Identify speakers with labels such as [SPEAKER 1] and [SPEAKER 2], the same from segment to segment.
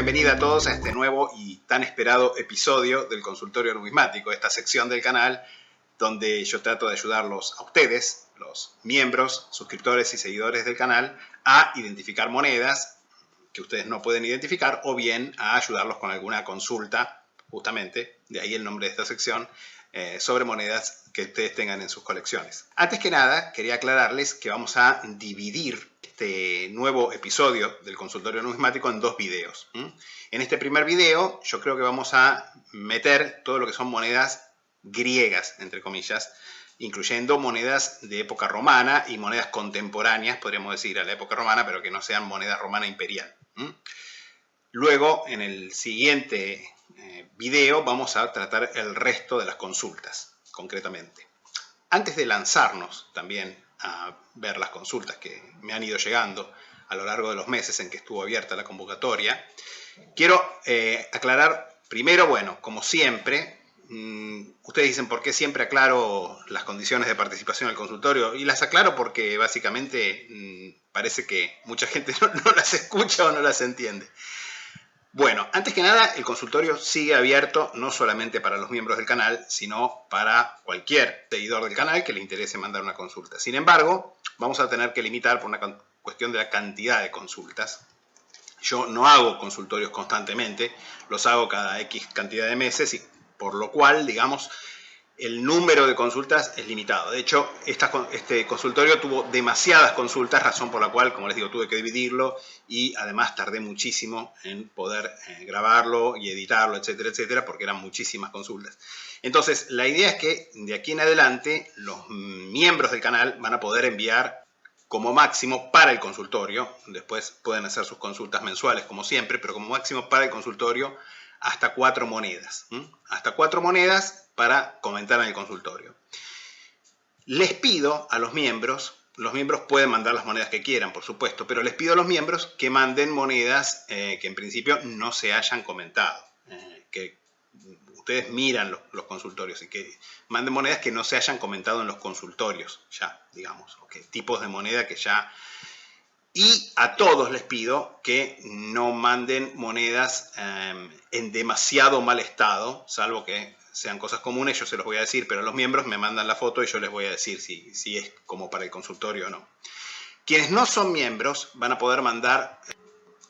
[SPEAKER 1] bienvenida a todos a este nuevo y tan esperado episodio del Consultorio Numismático, esta sección del canal donde yo trato de ayudarlos a ustedes, los miembros, suscriptores y seguidores del canal, a identificar monedas que ustedes no pueden identificar o bien a ayudarlos con alguna consulta, justamente, de ahí el nombre de esta sección, sobre monedas que ustedes tengan en sus colecciones. Antes que nada, quería aclararles que vamos a dividir este nuevo episodio del Consultorio Numismático en dos videos. En este primer video, yo creo que vamos a meter todo lo que son monedas griegas, entre comillas, incluyendo monedas de época romana y monedas contemporáneas, podríamos decir, a la época romana, pero que no sean moneda romana imperial. Luego, en el siguiente video, vamos a tratar el resto de las consultas, concretamente. Antes de lanzarnos también a ver las consultas que me han ido llegando a lo largo de los meses en que estuvo abierta la convocatoria, quiero aclarar primero, bueno, como siempre, ustedes dicen por qué siempre aclaro las condiciones de participación al consultorio, y las aclaro porque básicamente parece que mucha gente no las escucha o no las entiende. Bueno, antes que nada, el consultorio sigue abierto no solamente para los miembros del canal, sino para cualquier seguidor del canal que le interese mandar una consulta. Sin embargo, vamos a tener que limitar por una cuestión de la cantidad de consultas. Yo no hago consultorios constantemente, los hago cada X cantidad de meses, y por lo cual, digamos, el número de consultas es limitado. De hecho, este consultorio tuvo demasiadas consultas, razón por la cual, como les digo, tuve que dividirlo y además tardé muchísimo en poder grabarlo y editarlo, etcétera, etcétera, porque eran muchísimas consultas. Entonces, la idea es que de aquí en adelante los miembros del canal van a poder enviar como máximo para el consultorio, después pueden hacer sus consultas mensuales como siempre, pero como máximo para el consultorio hasta 4 monedas. Hasta 4 monedas para comentar en el consultorio. Les pido a los miembros pueden mandar las monedas que quieran, por supuesto, pero les pido a los miembros que manden monedas que en principio no se hayan comentado, que ustedes miran los consultorios y que manden monedas que no se hayan comentado en los consultorios, ya, digamos, o que tipos de moneda que ya. Y a todos les pido que no manden monedas en demasiado mal estado, salvo que sean cosas comunes, yo se los voy a decir, pero los miembros me mandan la foto y yo les voy a decir si es como para el consultorio o no. Quienes no son miembros van a poder mandar,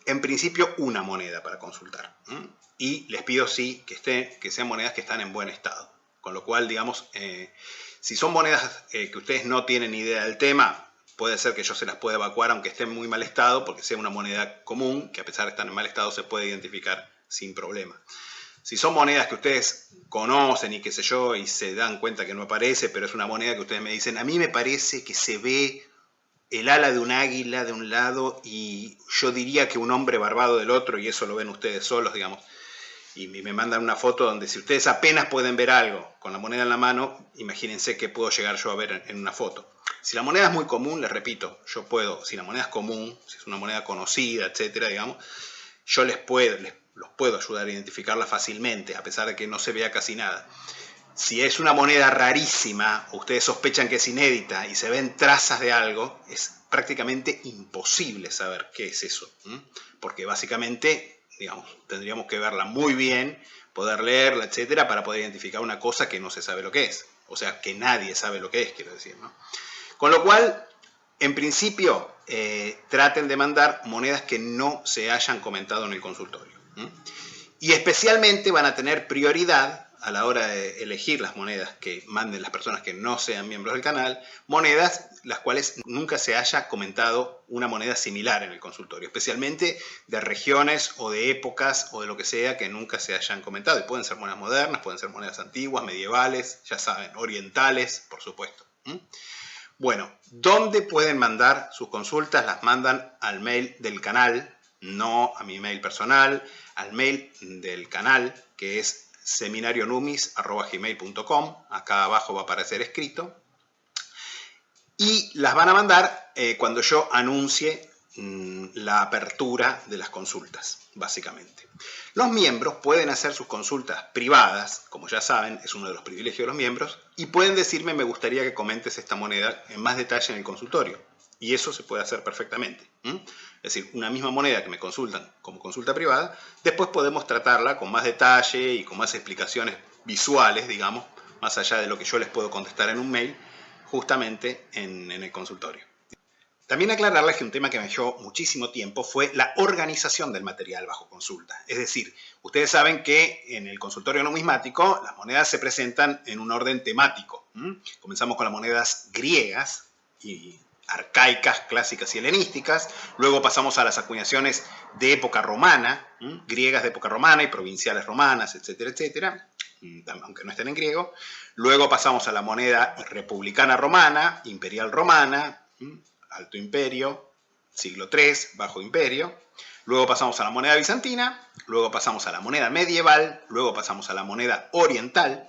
[SPEAKER 1] en principio, una moneda para consultar. Y les pido, sí, que sean monedas que están en buen estado. Con lo cual, digamos, si son monedas que ustedes no tienen idea del tema, puede ser que yo se las pueda evacuar aunque esté en muy mal estado, porque sea una moneda común, que a pesar de estar en mal estado se puede identificar sin problema. Si son monedas que ustedes conocen y qué sé yo, y se dan cuenta que no aparece, pero es una moneda que ustedes me dicen, a mí me parece que se ve el ala de un águila de un lado y yo diría que un hombre barbado del otro, y eso lo ven ustedes solos, digamos, y me mandan una foto donde si ustedes apenas pueden ver algo con la moneda en la mano, imagínense qué puedo llegar yo a ver en una foto. Si la moneda es muy común, les repito, yo puedo, si la moneda es común, si es una moneda conocida, etcétera, digamos, yo los puedo ayudar a identificarla fácilmente, a pesar de que no se vea casi nada. Si es una moneda rarísima, ustedes sospechan que es inédita y se ven trazas de algo, es prácticamente imposible saber qué es eso, porque básicamente, digamos, tendríamos que verla muy bien, poder leerla, etcétera, para poder identificar una cosa que no se sabe lo que es. O sea, que nadie sabe lo que es, quiero decir, ¿no? Con lo cual, en principio, traten de mandar monedas que no se hayan comentado en el consultorio. Y especialmente van a tener prioridad a la hora de elegir las monedas que manden las personas que no sean miembros del canal, monedas las cuales nunca se haya comentado una moneda similar en el consultorio, especialmente de regiones o de épocas o de lo que sea que nunca se hayan comentado. Y pueden ser monedas modernas, pueden ser monedas antiguas, medievales, ya saben, orientales, por supuesto. Bueno, ¿dónde pueden mandar sus consultas? Las mandan al mail del canal, no a mi mail personal, al mail del canal, que es seminarionumis@gmail.com. Acá abajo va a aparecer escrito. Y las van a mandar cuando yo anuncie la apertura de las consultas, básicamente. Los miembros pueden hacer sus consultas privadas, como ya saben, es uno de los privilegios de los miembros, y pueden decirme, me gustaría que comentes esta moneda en más detalle en el consultorio. Y eso se puede hacer perfectamente. Es decir, una misma moneda que me consultan como consulta privada, después podemos tratarla con más detalle y con más explicaciones visuales, digamos, más allá de lo que yo les puedo contestar en un mail, justamente en el consultorio. También aclararles que un tema que me llevó muchísimo tiempo fue la organización del material bajo consulta. Es decir, ustedes saben que en el consultorio numismático las monedas se presentan en un orden temático. Comenzamos con las monedas griegas y arcaicas, clásicas y helenísticas. Luego pasamos a las acuñaciones de época romana, griegas de época romana y provinciales romanas, etcétera, etcétera, aunque no estén en griego. Luego pasamos a la moneda republicana romana, imperial romana, Alto Imperio, siglo III, Bajo Imperio. Luego pasamos a la moneda bizantina, luego pasamos a la moneda medieval, luego pasamos a la moneda oriental,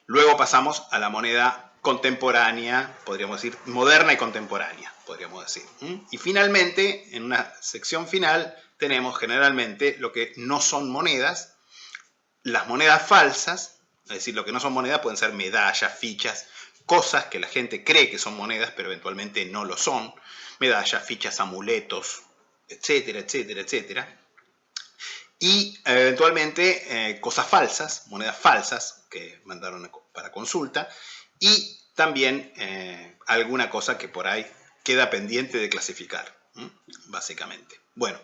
[SPEAKER 1] luego pasamos a la moneda contemporánea, podríamos decir, moderna y contemporánea, podríamos decir. Y finalmente, en una sección final, tenemos generalmente lo que no son monedas, las monedas falsas, es decir, lo que no son monedas pueden ser medallas, fichas, cosas que la gente cree que son monedas, pero eventualmente no lo son, medallas, fichas, amuletos, etcétera, etcétera, etcétera. Y eventualmente cosas falsas, monedas falsas que mandaron para consulta, y también alguna cosa que por ahí queda pendiente de clasificar, básicamente. Bueno,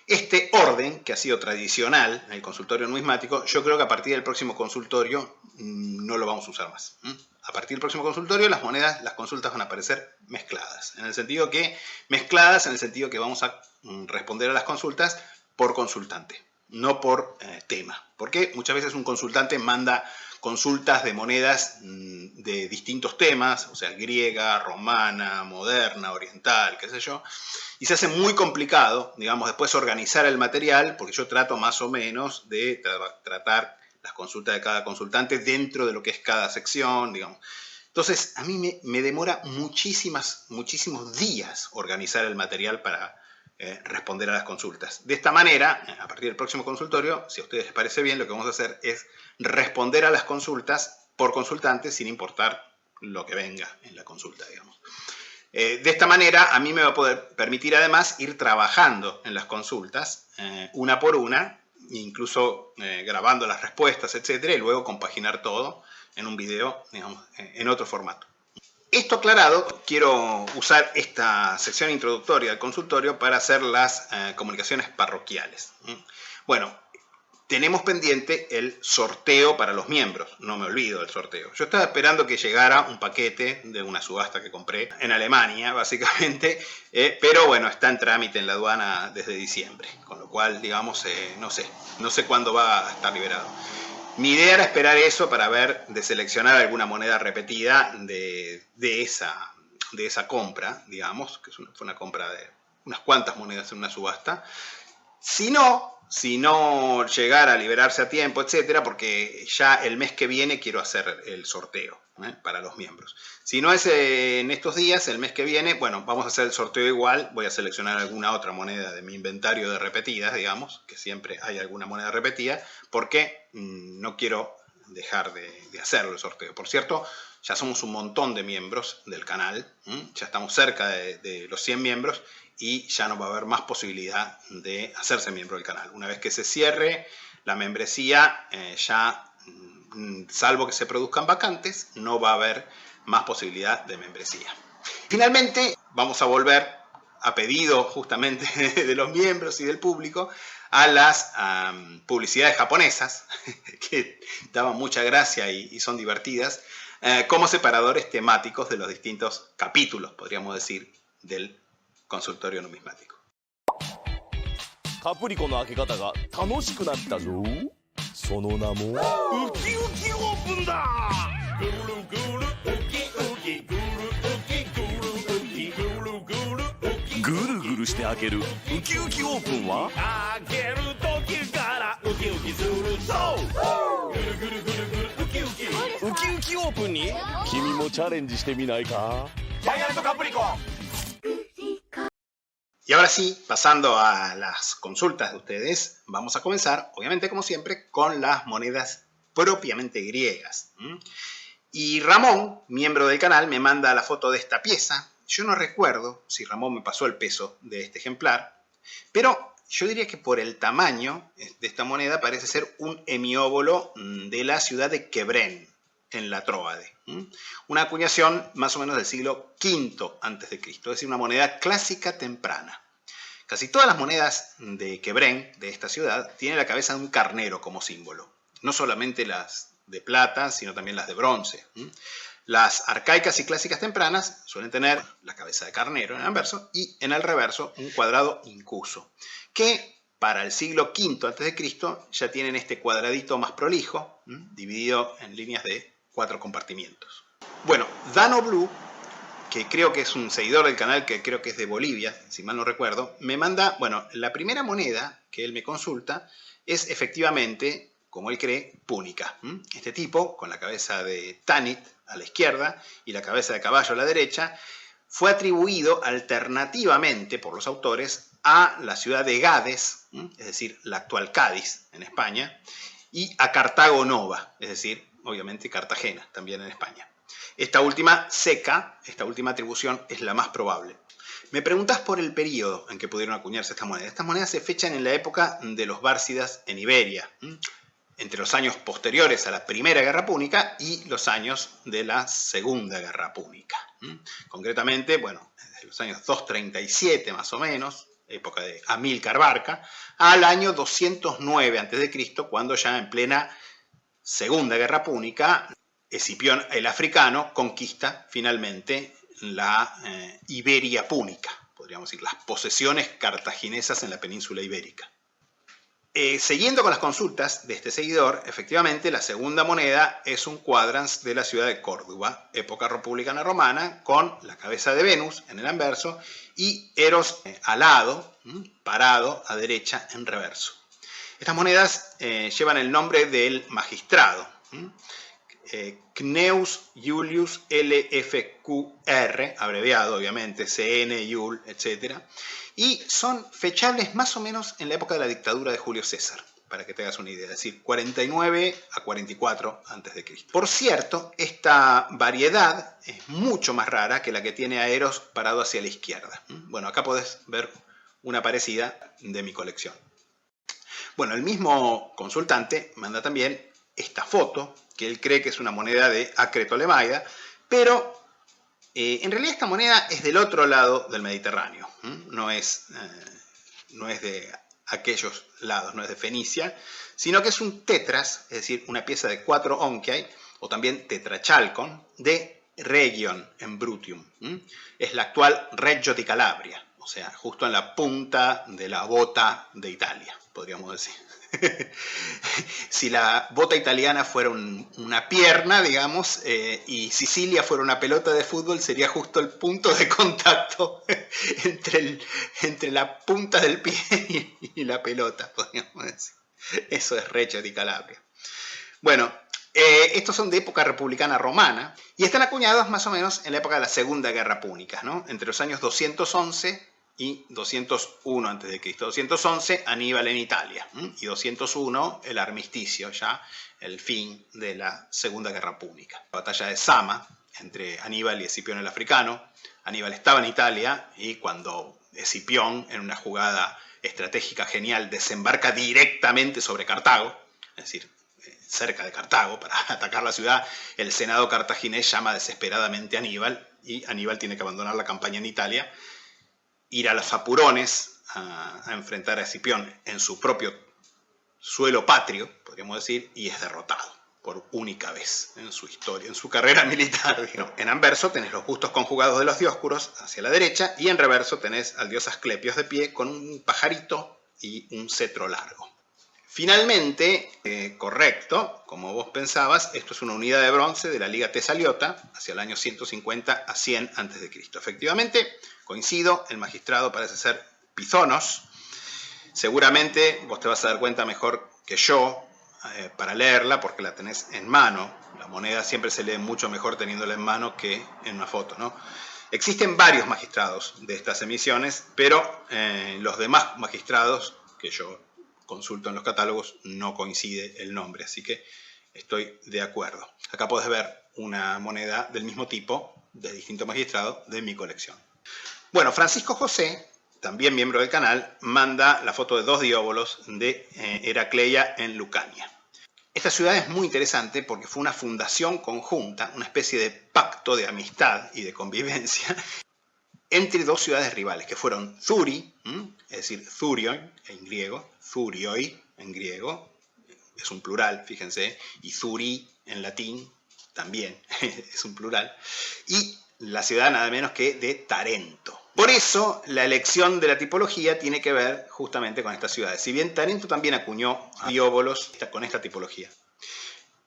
[SPEAKER 1] este orden que ha sido tradicional en el consultorio numismático, yo creo que a partir del próximo consultorio no lo vamos a usar más. A partir del próximo consultorio las monedas, las consultas van a aparecer mezcladas, en el sentido que vamos a responder a las consultas por consultante, no por tema. Porque muchas veces un consultante manda consultas de monedas de distintos temas, o sea, griega, romana, moderna, oriental, qué sé yo, y se hace muy complicado, digamos, después organizar el material, porque yo trato más o menos de tratar las consultas de cada consultante dentro de lo que es cada sección, digamos. Entonces, a mí me demora muchísimos días organizar el material para responder a las consultas. De esta manera, a partir del próximo consultorio, si a ustedes les parece bien, lo que vamos a hacer es responder a las consultas por consultante sin importar lo que venga en la consulta, digamos. De esta manera, a mí me va a poder permitir además ir trabajando en las consultas una por una, incluso grabando las respuestas, etcétera, y luego compaginar todo en un video, digamos, en otro formato. Esto aclarado, quiero usar esta sección introductoria del consultorio para hacer las comunicaciones parroquiales. Bueno, tenemos pendiente el sorteo para los miembros, no me olvido del sorteo. Yo estaba esperando que llegara un paquete de una subasta que compré en Alemania, básicamente, pero bueno, está en trámite en la aduana desde diciembre, con lo cual, digamos, no sé cuándo va a estar liberado. Mi idea era esperar eso para ver de seleccionar alguna moneda repetida de esa compra, digamos, que fue una compra de unas cuantas monedas en una subasta. Si no llegara a liberarse a tiempo, etcétera, porque ya el mes que viene quiero hacer el sorteo para los miembros. Si no es en estos días, el mes que viene, bueno, vamos a hacer el sorteo igual. Voy a seleccionar alguna otra moneda de mi inventario de repetidas, digamos, que siempre hay alguna moneda repetida, porque no quiero dejar de hacerlo el sorteo. Por cierto, ya somos un montón de miembros del canal, ya estamos cerca de los 100 miembros, y ya no va a haber más posibilidad de hacerse miembro del canal. Una vez que se cierre la membresía, ya, salvo que se produzcan vacantes, no va a haber más posibilidad de membresía. Finalmente, vamos a volver, a pedido justamente de los miembros y del público, a las publicidades japonesas, que daban mucha gracia y son divertidas, como separadores temáticos de los distintos capítulos, podríamos decir, del consultorio numismático.
[SPEAKER 2] カプリコの開け方が楽しくなったぞ。その名もウキウキオープンだ。ぐるぐるウキウキぐるウキぐるウキぐるぐるウキぐるぐるして開けるウキウキオープンは開ける時からウキウキするそうぐるぐるぐるぐるウキウキウキウキオープンに君もチャレンジしてみないか。ジャイアントカプリコ。
[SPEAKER 1] Y ahora sí, pasando a las consultas de ustedes, vamos a comenzar, obviamente como siempre, con las monedas propiamente griegas. Y Ramón, miembro del canal, me manda la foto de esta pieza, yo no recuerdo si Ramón me pasó el peso de este ejemplar, pero yo diría que por el tamaño de esta moneda parece ser un hemióbolo de la ciudad de Quebrén, en la Tróade. Una acuñación más o menos del siglo V a.C., es decir, una moneda clásica temprana. Casi todas las monedas de Quebrén, de esta ciudad, tienen la cabeza de un carnero como símbolo. No solamente las de plata, sino también las de bronce. Las arcaicas y clásicas tempranas suelen tener la cabeza de carnero en el anverso y en el reverso un cuadrado incuso, que para el siglo V a.C. ya tienen este cuadradito más prolijo, dividido en líneas de 4 compartimientos. Bueno, Dano Blue, que creo que es un seguidor del canal, que creo que es de Bolivia, si mal no recuerdo, me manda, bueno, la primera moneda que él me consulta es efectivamente, como él cree, púnica. Este tipo, con la cabeza de Tanit a la izquierda y la cabeza de caballo a la derecha, fue atribuido alternativamente por los autores a la ciudad de Gades, es decir, la actual Cádiz en España, y a Cartago Nova, es decir, obviamente Cartagena, también en España. Esta última esta última atribución es la más probable. Me preguntás por el periodo en que pudieron acuñarse estas monedas. Estas monedas se fechan en la época de los bárcidas en Iberia, entre los años posteriores a la Primera Guerra Púnica y los años de la Segunda Guerra Púnica. Concretamente, bueno, desde los años 237 más o menos, época de Amílcar Barca, al año 209 a.C., cuando ya en plena Segunda Guerra Púnica, Escipión el Africano conquista finalmente la Iberia Púnica, podríamos decir, las posesiones cartaginesas en la península ibérica. Siguiendo con las consultas de este seguidor, efectivamente la segunda moneda es un cuadrans de la ciudad de Córdoba, época republicana romana, con la cabeza de Venus en el anverso y Eros alado, parado a derecha en reverso. Estas monedas llevan el nombre del magistrado, Cneus Iulius LFQR, abreviado obviamente, CN, Iul, etc. Y son fechables más o menos en la época de la dictadura de Julio César, para que te hagas una idea, es decir, 49 a 44 a.C. Por cierto, esta variedad es mucho más rara que la que tiene a Eros parado hacia la izquierda. Bueno, acá podés ver una parecida de mi colección. Bueno, el mismo consultante manda también esta foto, que él cree que es una moneda de Acre-Tolemaida, pero en realidad esta moneda es del otro lado del Mediterráneo, no es de aquellos lados, no es de Fenicia, sino que es un tetras, es decir, una pieza de 4 onciae, o también tetrachalcon, de Region en Brutium. Es la actual Reggio di Calabria, o sea, justo en la punta de la bota de Italia, podríamos decir. Si la bota italiana fuera una pierna, digamos, y Sicilia fuera una pelota de fútbol, sería justo el punto de contacto entre la punta del pie y la pelota, podríamos decir. Eso es Reggio di Calabria. Bueno, estos son de época republicana romana y están acuñados más o menos en la época de la Segunda Guerra Púnica, ¿no? Entre los años 211 y 201 a.C. 211, Aníbal en Italia, y 201, el armisticio, ya el fin de la Segunda Guerra Púnica. La batalla de Zama, entre Aníbal y Escipión el Africano. Aníbal estaba en Italia y cuando Escipión, en una jugada estratégica genial, desembarca directamente sobre Cartago, es decir, cerca de Cartago, para atacar la ciudad, el Senado cartaginés llama desesperadamente a Aníbal y Aníbal tiene que abandonar la campaña en Italia, ir a los apurones a enfrentar a Escipión en su propio suelo patrio, podríamos decir, y es derrotado por única vez en su historia, en su carrera militar. En anverso tenés los bustos conjugados de los Dioscuros hacia la derecha y en reverso tenés al dios Asclepios de pie con un pajarito y un cetro largo. Finalmente, correcto, como vos pensabas, esto es una unidad de bronce de la Liga Tesaliota hacia el año 150 a 100 a.C. Efectivamente, coincido, el magistrado parece ser Pizonos. Seguramente vos te vas a dar cuenta mejor que yo para leerla porque la tenés en mano. La moneda siempre se lee mucho mejor teniéndola en mano que en una foto, ¿no? Existen varios magistrados de estas emisiones, pero los demás magistrados que yo consulto en los catálogos no coincide el nombre, así que estoy de acuerdo. Acá podés ver una moneda del mismo tipo de distinto magistrado de mi colección. Bueno, Francisco José, también miembro del canal, manda la foto de 2 dióbolos de Heracleia en Lucania. Esta ciudad es muy interesante porque fue una fundación conjunta, una especie de pacto de amistad y de convivencia entre 2 ciudades rivales, que fueron Zuri, es decir, Zurioi en griego, Zurioi en griego, es un plural, fíjense, y Zuri en latín también es un plural, y la ciudad nada menos que de Tarento. Por eso la elección de la tipología tiene que ver justamente con estas ciudades. Si bien Tarento también acuñó a dióbolos con esta tipología.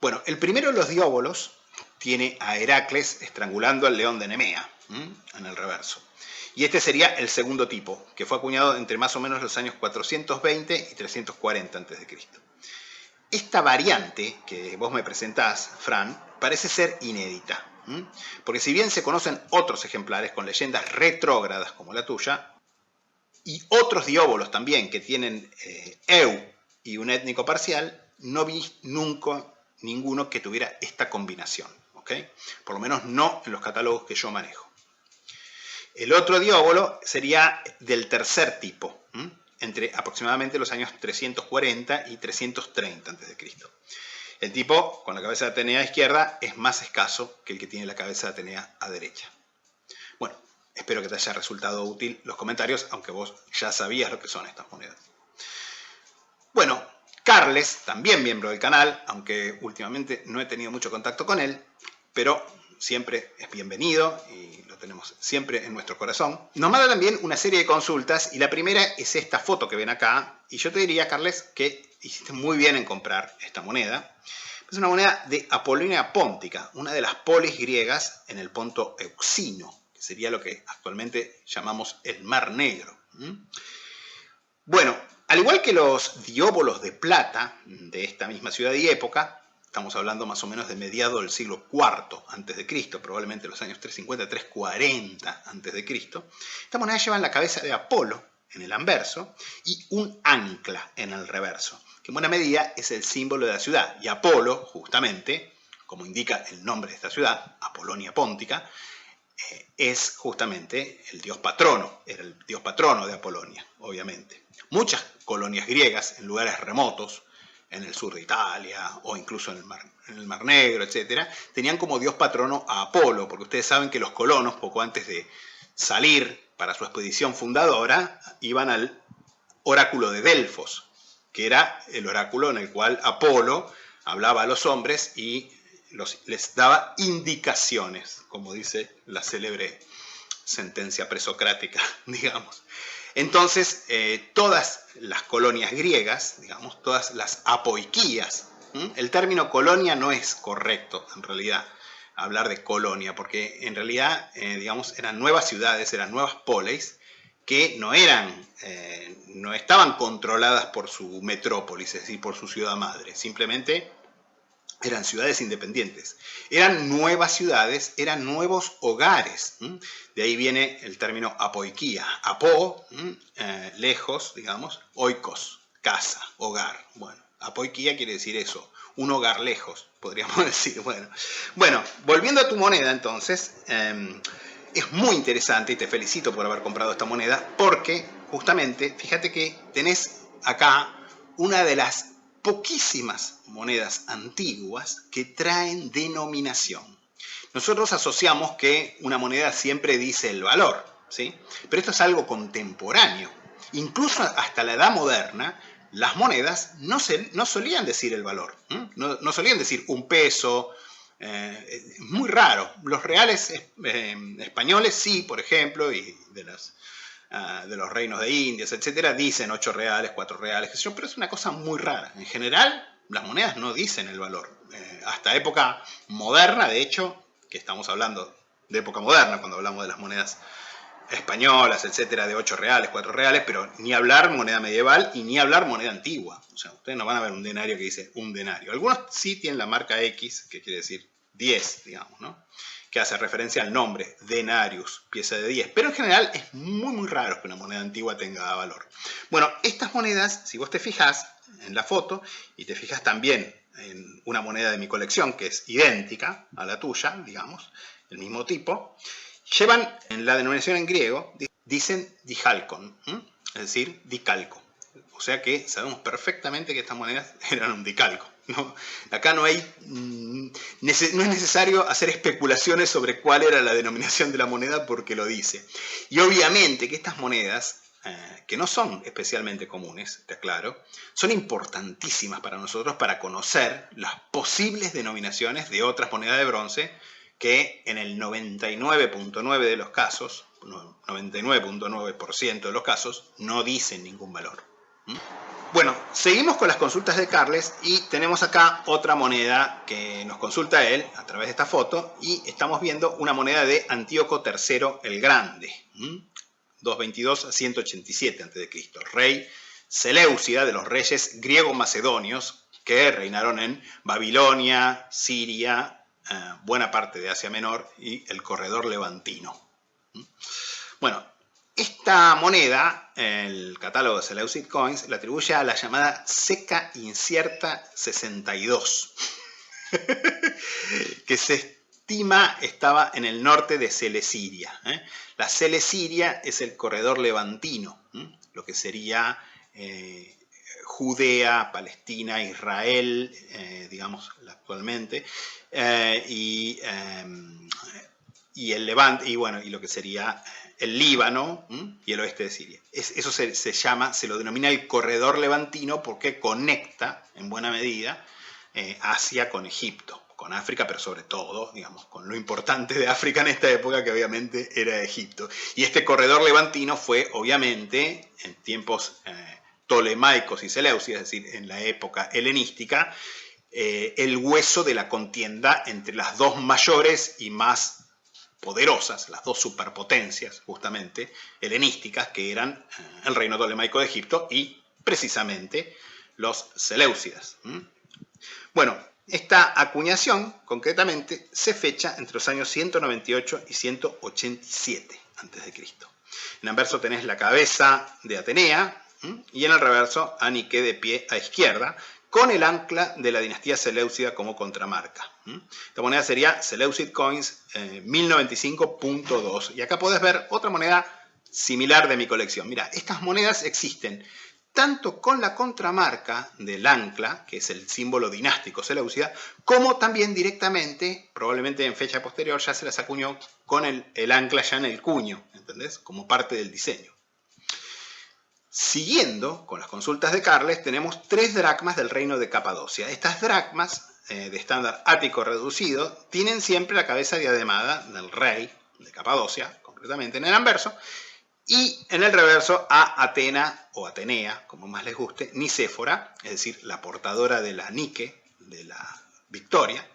[SPEAKER 1] Bueno, el primero de los dióbolos tiene a Heracles estrangulando al león de Nemea en el reverso. Y este sería el segundo tipo, que fue acuñado entre más o menos los años 420 y 340 a.C. Esta variante que vos me presentás, Fran, parece ser inédita. Porque si bien se conocen otros ejemplares con leyendas retrógradas como la tuya, y otros dióbolos también que tienen eu y un étnico parcial, no vi nunca ninguno que tuviera esta combinación. ¿Okay? Por lo menos no en los catálogos que yo manejo. El otro dióbolo sería del tercer tipo, entre aproximadamente los años 340 y 330 a.C. El tipo con la cabeza de Atenea a izquierda es más escaso que el que tiene la cabeza de Atenea a derecha. Bueno, espero que te haya resultado útil los comentarios, aunque vos ya sabías lo que son estas monedas. Bueno, Carles, también miembro del canal, aunque últimamente no he tenido mucho contacto con él, pero siempre es bienvenido y lo tenemos siempre en nuestro corazón. Nos manda también una serie de consultas y la primera es esta foto que ven acá. Y yo te diría, Carles, que hiciste muy bien en comprar esta moneda. Es una moneda de Apolonia Póntica, una de las polis griegas en el Ponto Euxino, que sería lo que actualmente llamamos el Mar Negro. Bueno, al igual que los dióbolos de plata de esta misma ciudad y época, estamos hablando más o menos de mediados del siglo IV a.C., probablemente los años 350-340 a.C. Esta moneda lleva en la cabeza de Apolo en el anverso y un ancla en el reverso, que en buena medida es el símbolo de la ciudad. Y Apolo, justamente, como indica el nombre de esta ciudad, Apolonia Póntica, es justamente el dios patrono, era el dios patrono de Apolonia, obviamente. Muchas colonias griegas en lugares remotos, en el sur de Italia o incluso en el Mar Negro, etc., tenían como dios patrono a Apolo, porque ustedes saben que los colonos, poco antes de salir para su expedición fundadora, iban al oráculo de Delfos, que era el oráculo en el cual Apolo hablaba a los hombres y les daba indicaciones, como dice la célebre sentencia presocrática, digamos. Entonces, todas las colonias griegas, digamos, todas las apoiquías, el término colonia no es correcto, en realidad, hablar de colonia, porque en realidad, digamos, eran nuevas ciudades, eran nuevas polis, que no estaban controladas por su metrópolis, es decir, por su ciudad madre, simplemente eran ciudades independientes, eran nuevas ciudades, eran nuevos hogares. De ahí viene el término apoiquía. Apo, lejos, digamos, oikos, casa, hogar. Bueno, apoiquía quiere decir eso, un hogar lejos, podríamos decir. Bueno, volviendo a tu moneda entonces, es muy interesante y te felicito por haber comprado esta moneda porque justamente, fíjate que tenés acá una de las poquísimas monedas antiguas que traen denominación. Nosotros asociamos que una moneda siempre dice el valor, ¿sí? Pero esto es algo contemporáneo. Incluso hasta la Edad Moderna, las monedas no solían decir el valor, no solían decir un peso, es muy raro. Los reales españoles sí, por ejemplo, y de los reinos de Indias, etcétera, dicen 8 reales, 4 reales, qué sé yo, pero es una cosa muy rara. En general, las monedas no dicen el valor. Hasta época moderna, de hecho, que estamos hablando de época moderna, cuando hablamos de las monedas españolas, etcétera, de 8 reales, 4 reales, pero ni hablar moneda medieval y ni hablar moneda antigua. O sea, ustedes no van a ver un denario que dice un denario. Algunos sí tienen la marca X, que quiere decir 10, digamos, ¿no? Que hace referencia al nombre, denarius, pieza de 10. Pero en general es muy, muy raro que una moneda antigua tenga valor. Bueno, estas monedas, si vos te fijas en la foto y te fijas también en una moneda de mi colección que es idéntica a la tuya, digamos, el mismo tipo, llevan en la denominación en griego, dicen dichalcon, es decir, dicalco. O sea que sabemos perfectamente que estas monedas eran un dicalco. ¿No? Acá no es necesario hacer especulaciones sobre cuál era la denominación de la moneda porque lo dice. Y obviamente que estas monedas, que no son especialmente comunes, te aclaro, son importantísimas para nosotros para conocer las posibles denominaciones de otras monedas de bronce que en el 99.9% de los casos, 99.9% de los casos, no dicen ningún valor. Bueno, seguimos con las consultas de Carles y tenemos acá otra moneda que nos consulta él a través de esta foto y estamos viendo una moneda de Antíoco III el Grande, 222 a 187 a.C., rey Seleucida de los reyes griego-macedonios que reinaron en Babilonia, Siria, buena parte de Asia Menor y el corredor levantino. Bueno, esta moneda, el catálogo de Seleucid Coins, la atribuye a la llamada Seca Incierta 62, que se estima estaba en el norte de Celesiria. La Celesiria es el corredor levantino, lo que sería Judea, Palestina, Israel, digamos actualmente, y el Levante, y bueno, y lo que sería el Líbano y el oeste de Siria. Eso se lo denomina el corredor levantino porque conecta, en buena medida, Asia con Egipto, con África, pero sobre todo, digamos, con lo importante de África en esta época, que obviamente era Egipto. Y este corredor levantino fue, obviamente, en tiempos ptolemaicos y seleucidas, es decir, en la época helenística, el hueso de la contienda entre las dos mayores y más poderosas, las dos superpotencias justamente helenísticas, que eran el reino ptolemaico de Egipto y precisamente los seleucidas. Bueno, esta acuñación concretamente se fecha entre los años 198 y 187 a.C. En anverso tenés la cabeza de Atenea y en el reverso a Nike de pie a izquierda, con el ancla de la dinastía seleucida como contramarca. Esta moneda sería Seleucid Coins 1095.2. Y acá podés ver otra moneda similar de mi colección. Mira, estas monedas existen tanto con la contramarca del ancla, que es el símbolo dinástico seleucida, como también directamente, probablemente en fecha posterior, ya se las acuñó con el ancla ya en el cuño, ¿entendés? Como parte del diseño. Siguiendo con las consultas de Carles, tenemos 3 dracmas del reino de Capadocia. Estas dracmas, de estándar ático reducido, tienen siempre la cabeza diademada del rey de Capadocia, concretamente en el anverso, y en el reverso a Atena, o Atenea, como más les guste, Nicéfora, es decir, la portadora de la Nike, de la victoria,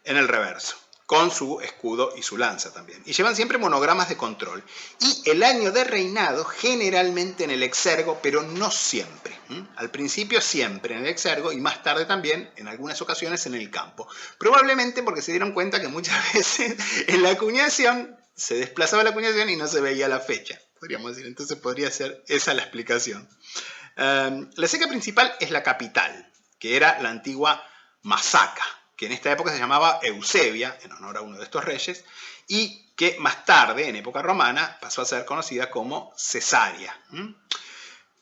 [SPEAKER 1] en el reverso, con su escudo y su lanza también. Y llevan siempre monogramas de control. Y el año de reinado generalmente en el exergo, pero no siempre. Al principio siempre en el exergo y más tarde también, en algunas ocasiones, en el campo. Probablemente porque se dieron cuenta que muchas veces en la acuñación se desplazaba la acuñación y no se veía la fecha, podríamos decir. Entonces podría ser esa la explicación. La seca principal es la capital, que era la antigua Masaca, que en esta época se llamaba Eusebia, en honor a uno de estos reyes, y que más tarde, en época romana, pasó a ser conocida como Cesarea.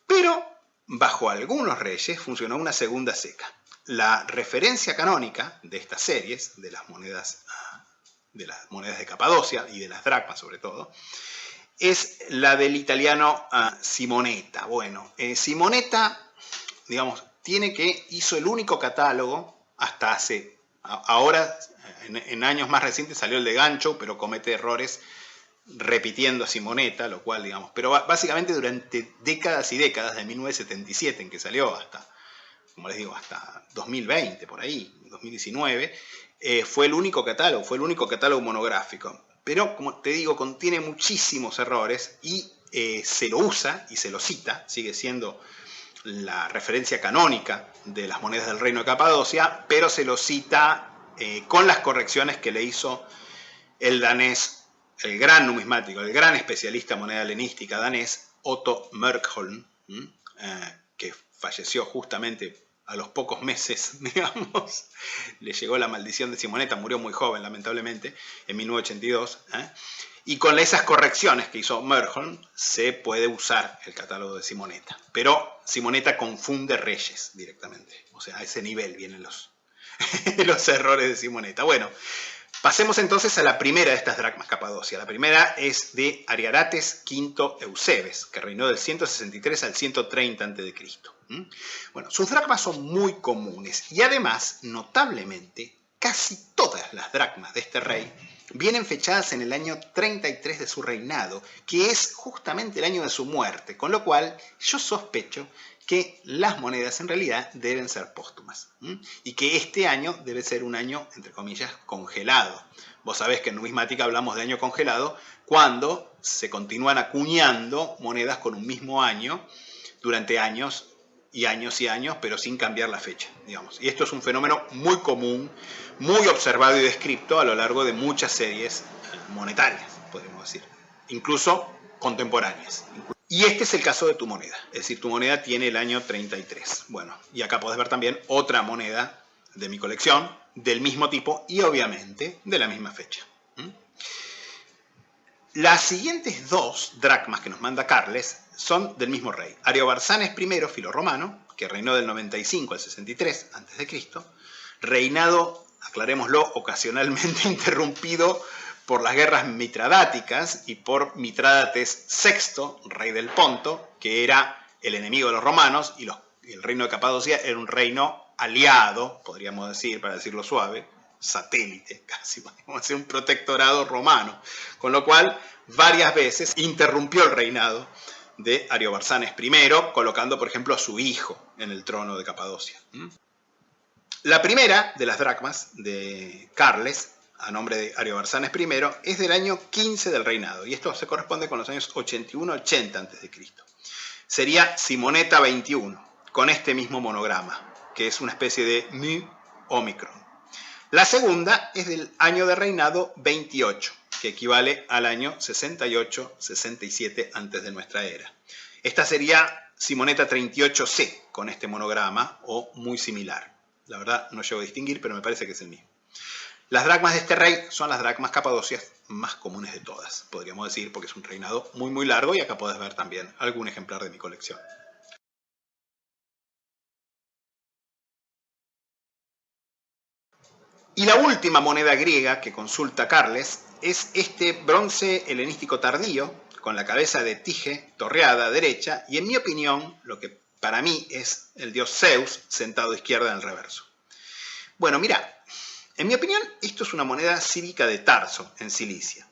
[SPEAKER 1] Pero bajo algunos reyes funcionó una segunda seca. La referencia canónica de estas series, de las monedas de Capadocia y de las dracmas sobre todo, es la del italiano Simonetta. Bueno, Simonetta, digamos, hizo el único catálogo hasta hace... Ahora, en años más recientes, salió el de Gancho, pero comete errores repitiendo a Simonetta, lo cual, digamos... Pero básicamente durante décadas y décadas, de 1977 en que salió hasta, como les digo, hasta 2020, por ahí, 2019, fue el único catálogo monográfico. Pero, como te digo, contiene muchísimos errores y se lo usa y se lo cita, sigue siendo la referencia canónica de las monedas del reino de Capadocia, pero se lo cita con las correcciones que le hizo el danés, el gran numismático, el gran especialista en moneda helenística danés, Otto Mørkholm, que falleció justamente a los pocos meses, digamos, le llegó la maldición de Simonetta, murió muy joven, lamentablemente, en 1982, y con esas correcciones que hizo Meurer se puede usar el catálogo de Simonetta. Pero Simonetta confunde reyes directamente, o sea, a ese nivel vienen los errores de Simonetta. Bueno, pasemos entonces a la primera de estas dracmas Capadocia. La primera es de Ariarathes V Eusebes, que reinó del 163 al 130 a.C. Bueno, sus dracmas son muy comunes y además, notablemente, casi todas las dracmas de este rey vienen fechadas en el año 33 de su reinado, que es justamente el año de su muerte, con lo cual yo sospecho que las monedas en realidad deben ser póstumas y que este año debe ser un año, entre comillas, congelado. Vos sabés que en numismática hablamos de año congelado cuando se continúan acuñando monedas con un mismo año durante años y años y años, pero sin cambiar la fecha, digamos. Y esto es un fenómeno muy común, muy observado y descrito a lo largo de muchas series monetarias, podríamos decir, incluso contemporáneas. Y este es el caso de tu moneda, es decir, tu moneda tiene el año 33. Bueno, y acá podés ver también otra moneda de mi colección, del mismo tipo y obviamente de la misma fecha. Las siguientes dos dracmas que nos manda Carles son del mismo rey. Ariobarzanes I, filorromano, que reinó del 95 al 63 a.C., reinado, aclarémoslo, ocasionalmente interrumpido por las guerras mitradáticas y por Mitrádates VI, rey del Ponto, que era el enemigo de los romanos, y el reino de Capadocia era un reino aliado, podríamos decir, para decirlo suave, satélite, casi podríamos decir, un protectorado romano, con lo cual varias veces interrumpió el reinado de Ariobarzanes I, colocando, por ejemplo, a su hijo en el trono de Capadocia. La primera de las dracmas de Carles, a nombre de Ariobarzanes I, es del año 15 del reinado, y esto se corresponde con los años 81-80 a.C. Sería Simonetta 21, con este mismo monograma, que es una especie de mu Omicron. La segunda es del año de reinado 28, que equivale al año 68-67 antes de nuestra era. Esta sería Simonetta 38C, con este monograma, o muy similar. La verdad no llego a distinguir, pero me parece que es el mismo. Las dracmas de este rey son las dracmas capadocias más comunes de todas, podríamos decir, porque es un reinado muy muy largo, y acá podés ver también algún ejemplar de mi colección. Y la última moneda griega que consulta Carles es este bronce helenístico tardío, con la cabeza de Tige torreada derecha, y en mi opinión, lo que para mí es el dios Zeus sentado a izquierda en el reverso. Bueno, mira, en mi opinión, esto es una moneda cívica de Tarso, en Cilicia.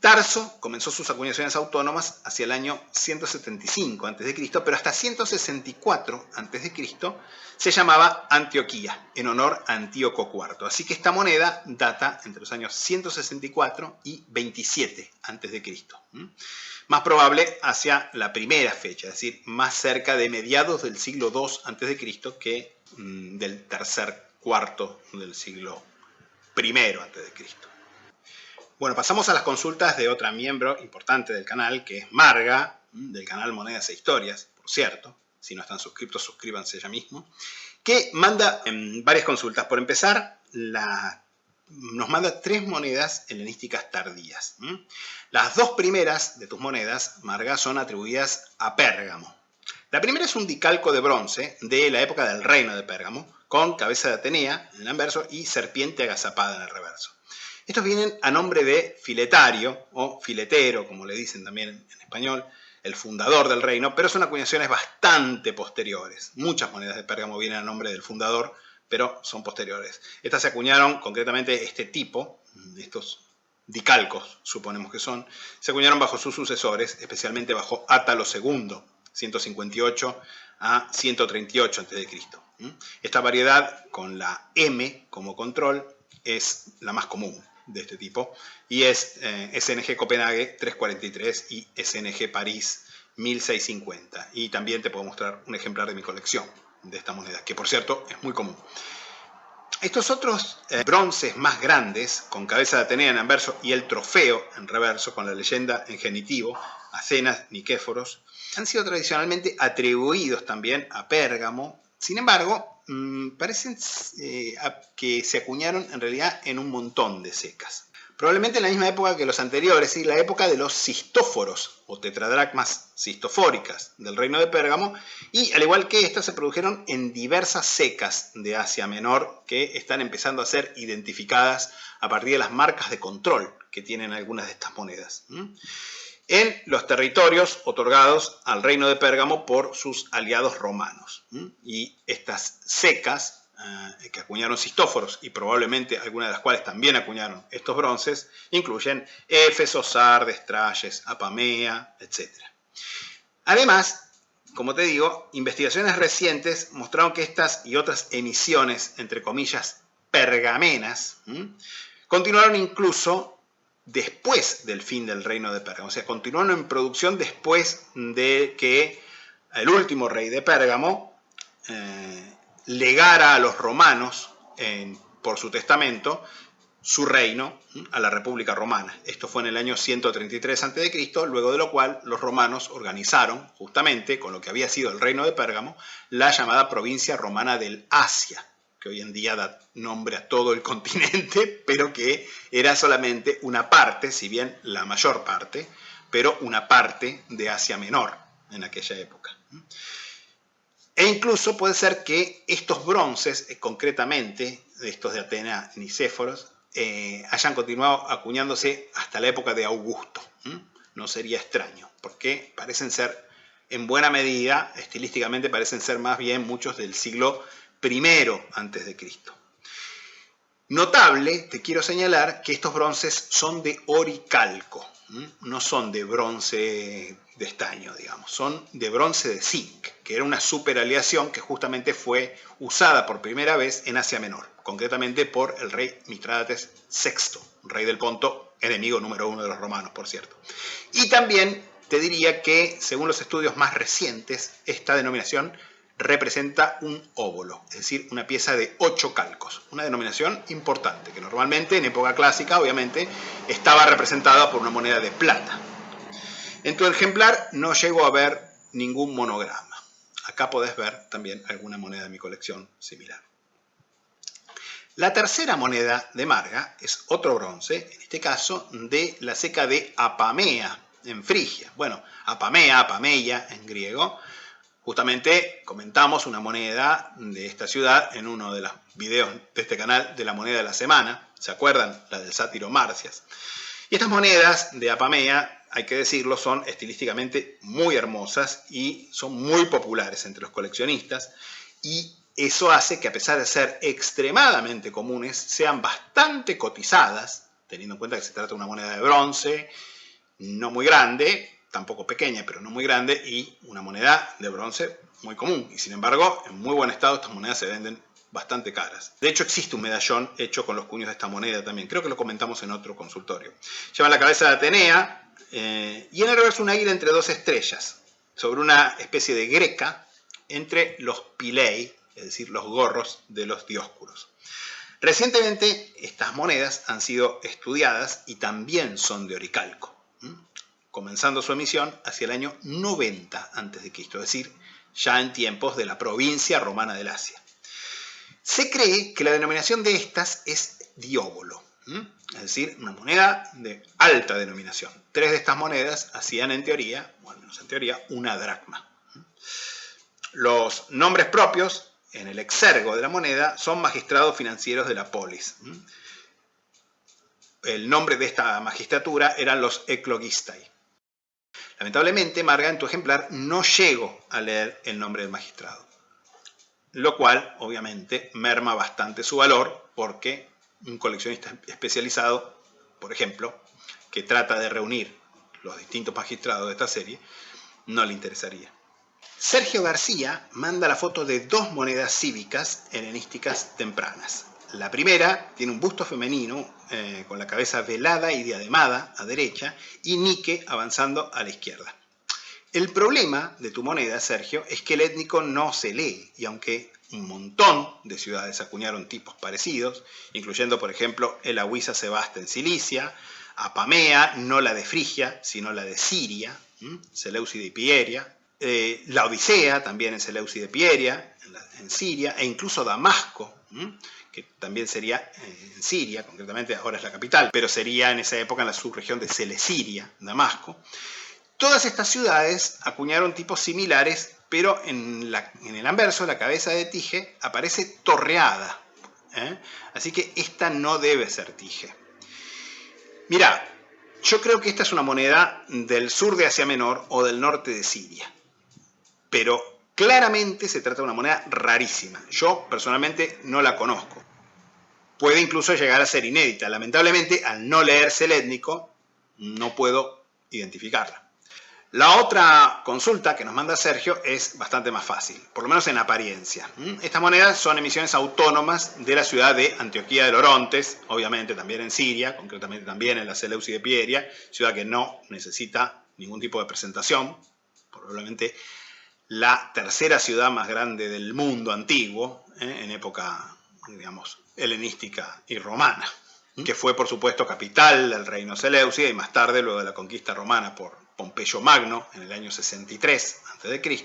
[SPEAKER 1] Tarso comenzó sus acuñaciones autónomas hacia el año 175 a.C., pero hasta 164 a.C. se llamaba Antioquía, en honor a Antíoco IV. Así que esta moneda data entre los años 164 y 27 a.C. Más probable hacia la primera fecha, es decir, más cerca de mediados del siglo II a.C. que del tercer cuarto del siglo I a.C. Bueno, pasamos a las consultas de otra miembro importante del canal, que es Marga, del canal Monedas e Historias, por cierto. Si no están suscritos, suscríbanse ya mismo. Que manda varias consultas. Por empezar, nos manda 3 monedas helenísticas tardías. Las 2 primeras de tus monedas, Marga, son atribuidas a Pérgamo. La primera es un dicalco de bronce de la época del reino de Pérgamo, con cabeza de Atenea en el anverso y serpiente agazapada en el reverso. Estos vienen a nombre de Filetario, o Filetero, como le dicen también en español, el fundador del reino, pero son acuñaciones bastante posteriores. Muchas monedas de Pérgamo vienen a nombre del fundador, pero son posteriores. Estas se acuñaron, concretamente este tipo, estos dicalcos, suponemos que son, se acuñaron bajo sus sucesores, especialmente bajo Átalo II, 158 a 138 a.C. Esta variedad, con la M como control, es la más común de este tipo, y es SNG Copenhague 343 y SNG París 1650. Y también te puedo mostrar un ejemplar de mi colección de esta moneda, que por cierto es muy común. Estos otros bronces más grandes, con cabeza de Atenea en anverso y el trofeo en reverso, con la leyenda en genitivo, Acenas, Nikéforos, han sido tradicionalmente atribuidos también a Pérgamo. Sin embargo, parecen que se acuñaron en realidad en un montón de secas. Probablemente en la misma época que los anteriores, ¿sí? La época de los cistóforos o tetradracmas cistofóricas del reino de Pérgamo, y al igual que estas se produjeron en diversas secas de Asia Menor que están empezando a ser identificadas a partir de las marcas de control que tienen algunas de estas monedas, en los territorios otorgados al reino de Pérgamo por sus aliados romanos. Y estas secas que acuñaron cistóforos, y probablemente algunas de las cuales también acuñaron estos bronces, incluyen Éfeso, Sardes, Tralles, Apamea, etc. Además, como te digo, investigaciones recientes mostraron que estas y otras emisiones, entre comillas, pergamenas, continuaron incluso después del fin del reino de Pérgamo. O sea, continuaron en producción después de que el último rey de Pérgamo legara a los romanos, por su testamento, su reino a la República Romana. Esto fue en el año 133 a.C., luego de lo cual los romanos organizaron, justamente con lo que había sido el reino de Pérgamo, la llamada provincia romana del Asia, que hoy en día da nombre a todo el continente, pero que era solamente una parte, si bien la mayor parte, pero una parte de Asia Menor en aquella época. E incluso puede ser que estos bronces, concretamente, estos de Atena Nicéforos, hayan continuado acuñándose hasta la época de Augusto. No sería extraño, porque parecen ser, en buena medida, estilísticamente, parecen ser más bien muchos del siglo I a.C. Notable, te quiero señalar, que estos bronces son de oricalco, no son de bronce de estaño, digamos, son de bronce de zinc, que era una superaleación que justamente fue usada por primera vez en Asia Menor, concretamente por el rey Mitrádates VI, rey del Ponto, enemigo número 1 de los romanos, por cierto. Y también te diría que, según los estudios más recientes, esta denominación representa un óbolo, es decir, una pieza de 8 calcos, una denominación importante, que normalmente en época clásica, obviamente, estaba representada por una moneda de plata. En tu ejemplar no llego a ver ningún monograma. Acá podés ver también alguna moneda de mi colección similar. La tercera moneda de Marga es otro bronce, en este caso de la seca de Apamea, en Frigia. Bueno, Apamea, Apameia en griego. Justamente comentamos una moneda de esta ciudad en uno de los videos de este canal de la moneda de la semana. ¿Se acuerdan? La del sátiro Marcias. Y estas monedas de Apamea, hay que decirlo, son estilísticamente muy hermosas y son muy populares entre los coleccionistas. Y eso hace que, a pesar de ser extremadamente comunes, sean bastante cotizadas, teniendo en cuenta que se trata de una moneda de bronce, no muy grande, tampoco pequeña, pero no muy grande, y una moneda de bronce muy común. Y sin embargo, en muy buen estado, estas monedas se venden bastante caras. De hecho, existe un medallón hecho con los cuños de esta moneda también. Creo que lo comentamos en otro consultorio. Lleva la cabeza de Atenea y en el reverso un águila entre 2 estrellas, sobre una especie de greca entre los pilei, es decir, los gorros de los dioscuros. Recientemente, estas monedas han sido estudiadas y también son de oricalco, comenzando su emisión hacia el año 90 a.C., es decir, ya en tiempos de la provincia romana del Asia. Se cree que la denominación de estas es dióbolo, es decir, una moneda de alta denominación. 3 de estas monedas hacían en teoría, o al menos en teoría, una dracma. Los nombres propios en el exergo de la moneda son magistrados financieros de la polis. El nombre de esta magistratura eran los eclogistai. Lamentablemente, Marga, en tu ejemplar no llego a leer el nombre del magistrado, lo cual obviamente merma bastante su valor, porque un coleccionista especializado, por ejemplo, que trata de reunir los distintos magistrados de esta serie, no le interesaría. Sergio García manda la foto de 2 monedas cívicas helenísticas tempranas. La primera tiene un busto femenino con la cabeza velada y diademada a derecha y Nike avanzando a la izquierda. El problema de tu moneda, Sergio, es que el étnico no se lee, y aunque un montón de ciudades acuñaron tipos parecidos, incluyendo, por ejemplo, el Ahuiza Sebasta en Cilicia, Apamea, no la de Frigia, sino la de Siria, Seleucida y Pieria, La Odisea, también en Seleucia de Pieria, en Siria, e incluso Damasco, que también sería en Siria, concretamente ahora es la capital, pero sería en esa época en la subregión de Celesiria, Damasco. Todas estas ciudades acuñaron tipos similares, pero en el anverso, la cabeza de Tige, aparece torreada. Así que esta no debe ser Tige. Mirá, yo creo que esta es una moneda del sur de Asia Menor o del norte de Siria. Pero claramente se trata de una moneda rarísima. Yo personalmente no la conozco. Puede incluso llegar a ser inédita. Lamentablemente, al no leerse el étnico, no puedo identificarla. La otra consulta que nos manda Sergio es bastante más fácil, por lo menos en apariencia. Estas monedas son emisiones autónomas de la ciudad de Antioquía del Orontes, obviamente también en Siria, concretamente también en la Seleucia de Pieria, ciudad que no necesita ningún tipo de presentación, probablemente la tercera ciudad más grande del mundo antiguo, en época, digamos, helenística y romana, que fue, por supuesto, capital del reino Seleucia y más tarde, luego de la conquista romana por Pompeyo Magno, en el año 63 a.C.,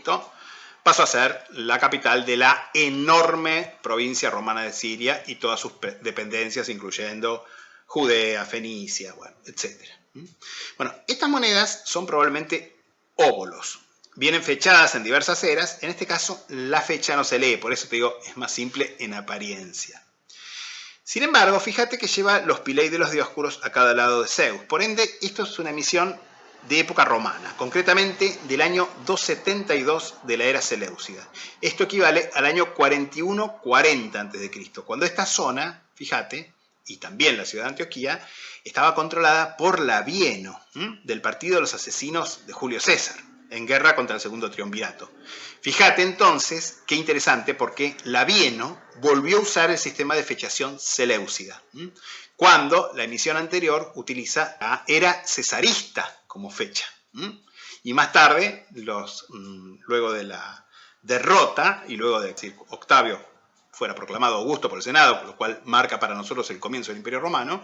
[SPEAKER 1] pasó a ser la capital de la enorme provincia romana de Siria y todas sus dependencias, incluyendo Judea, Fenicia, bueno, etc. Bueno, estas monedas son probablemente óbolos. Vienen fechadas en diversas eras. En este caso, la fecha no se lee, por eso te digo, es más simple en apariencia. Sin embargo, fíjate que lleva los pilei de los Dioscuros a cada lado de Zeus. Por ende, esto es una emisión de época romana, concretamente del año 272 de la era seleucida. Esto equivale al año 4140 a.C., cuando esta zona, fíjate, y también la ciudad de Antioquía, estaba controlada por Labieno, del partido de los asesinos de Julio César, en guerra contra el segundo triunvirato. Fíjate entonces, qué interesante, porque Labieno volvió a usar el sistema de fechación seleucida, cuando la emisión anterior utiliza la era cesarista como fecha. Y más tarde, luego de la derrota, y luego de que Octavio fuera proclamado Augusto por el Senado, por lo cual marca para nosotros el comienzo del Imperio Romano,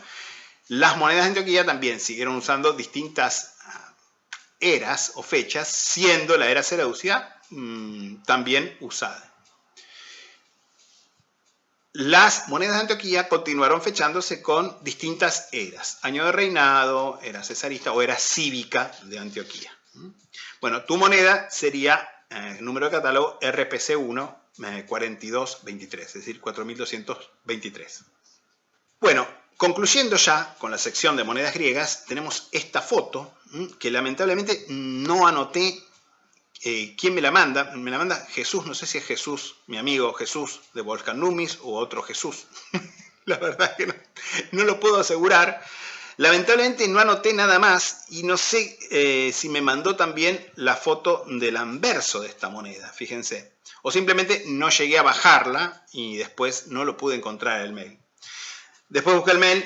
[SPEAKER 1] las monedas de Antioquía también siguieron usando distintas eras o fechas, siendo la era seleucia también usada. Las monedas de Antioquía continuaron fechándose con distintas eras. Año de reinado, era cesarista o era cívica de Antioquía. Bueno, tu moneda sería el número de catálogo RPC1 4223, es decir, 4223. Bueno, concluyendo ya con la sección de monedas griegas, tenemos esta foto que lamentablemente no anoté. ¿Quién me la manda? Me la manda Jesús, no sé si es Jesús, mi amigo Jesús de Wolfgang Numis o otro Jesús. La verdad es que no lo puedo asegurar. Lamentablemente no anoté nada más y no sé si me mandó también la foto del anverso de esta moneda, fíjense. O simplemente no llegué a bajarla y después no lo pude encontrar en el mail. Después busqué el mail,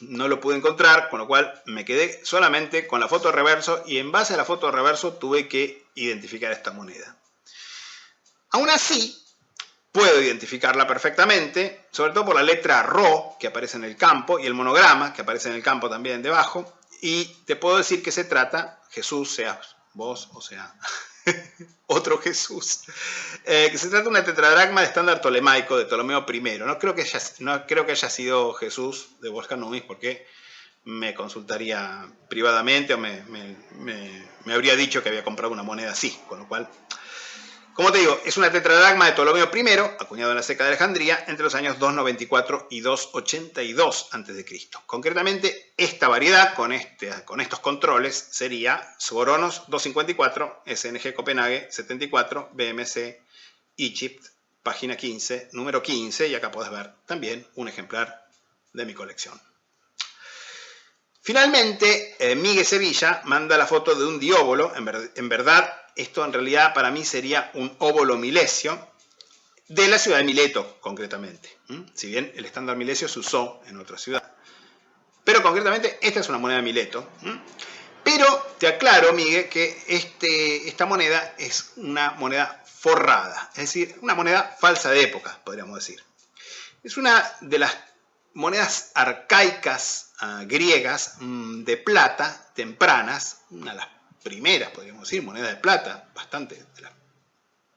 [SPEAKER 1] no lo pude encontrar, con lo cual me quedé solamente con la foto de reverso y en base a la foto de reverso tuve que identificar esta moneda. Aún así, puedo identificarla perfectamente, sobre todo por la letra Rho que aparece en el campo y el monograma que aparece en el campo también debajo, y te puedo decir que se trata, Jesús, sea vos o sea otro Jesús, que se trata de una tetradracma de estándar tolemaico de Ptolomeo I. No creo que haya sido Jesús de Wolfgang Numis, porque me consultaría privadamente o me habría dicho que había comprado una moneda así, con lo cual, como te digo, es una tetradracma de Ptolomeo I, acuñado en la Seca de Alejandría entre los años 294 y 282 a.C. Concretamente, esta variedad con estos controles sería Sboronos 254, SNG Copenhague 74, BMC Egypt, página 15, número 15, y acá podés ver también un ejemplar de mi colección. Finalmente, Miguel Sevilla manda la foto de un dióbolo. En verdad, esto en realidad para mí sería un óbolo milesio de la ciudad de Mileto, concretamente. Si bien el estándar milesio se usó en otra ciudad. Pero concretamente, esta es una moneda de Mileto. Pero te aclaro, Miguel, que esta moneda es una moneda forrada. Es decir, una moneda falsa de época, podríamos decir. Es una de las monedas arcaicas griegas de plata tempranas, una de las primeras, podríamos decir, monedas de plata, bastante, de las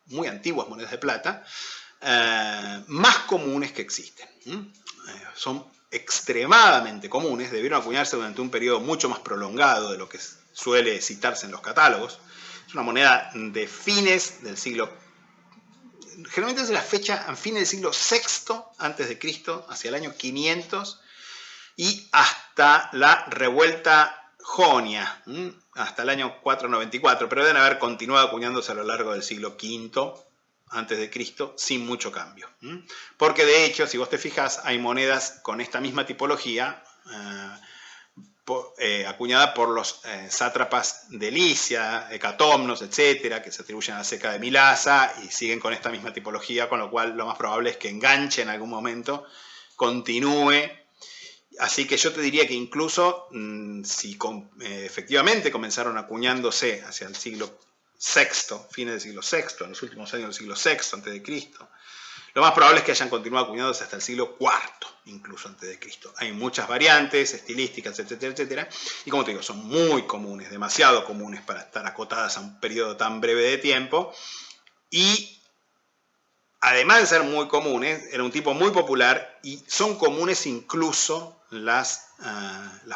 [SPEAKER 1] muy antiguas monedas de plata, más comunes que existen. Son extremadamente comunes, debieron acuñarse durante un periodo mucho más prolongado de lo que suele citarse en los catálogos. Es una moneda de fines del siglo, generalmente es de la fecha a fines del siglo VI a.C., hacia el año 500, y hasta la revuelta jonia, hasta el año 494, pero deben haber continuado acuñándose a lo largo del siglo V antes de Cristo sin mucho cambio. Porque de hecho, si vos te fijas, hay monedas con esta misma tipología acuñada por los sátrapas de Licia, Hecatomnos, etcétera, que se atribuyen a la ceca de Milasa y siguen con esta misma tipología, con lo cual lo más probable es que enganche en algún momento, continúe. Así que yo te diría que incluso si efectivamente comenzaron acuñándose hacia el siglo VI, fines del siglo VI, en los últimos años del siglo VI antes de Cristo, lo más probable es que hayan continuado acuñándose hasta el siglo IV, incluso antes de Cristo. Hay muchas variantes estilísticas, etcétera, etcétera, y como te digo, son muy comunes, demasiado comunes para estar acotadas a un periodo tan breve de tiempo, y además de ser muy comunes, era un tipo muy popular y son comunes incluso las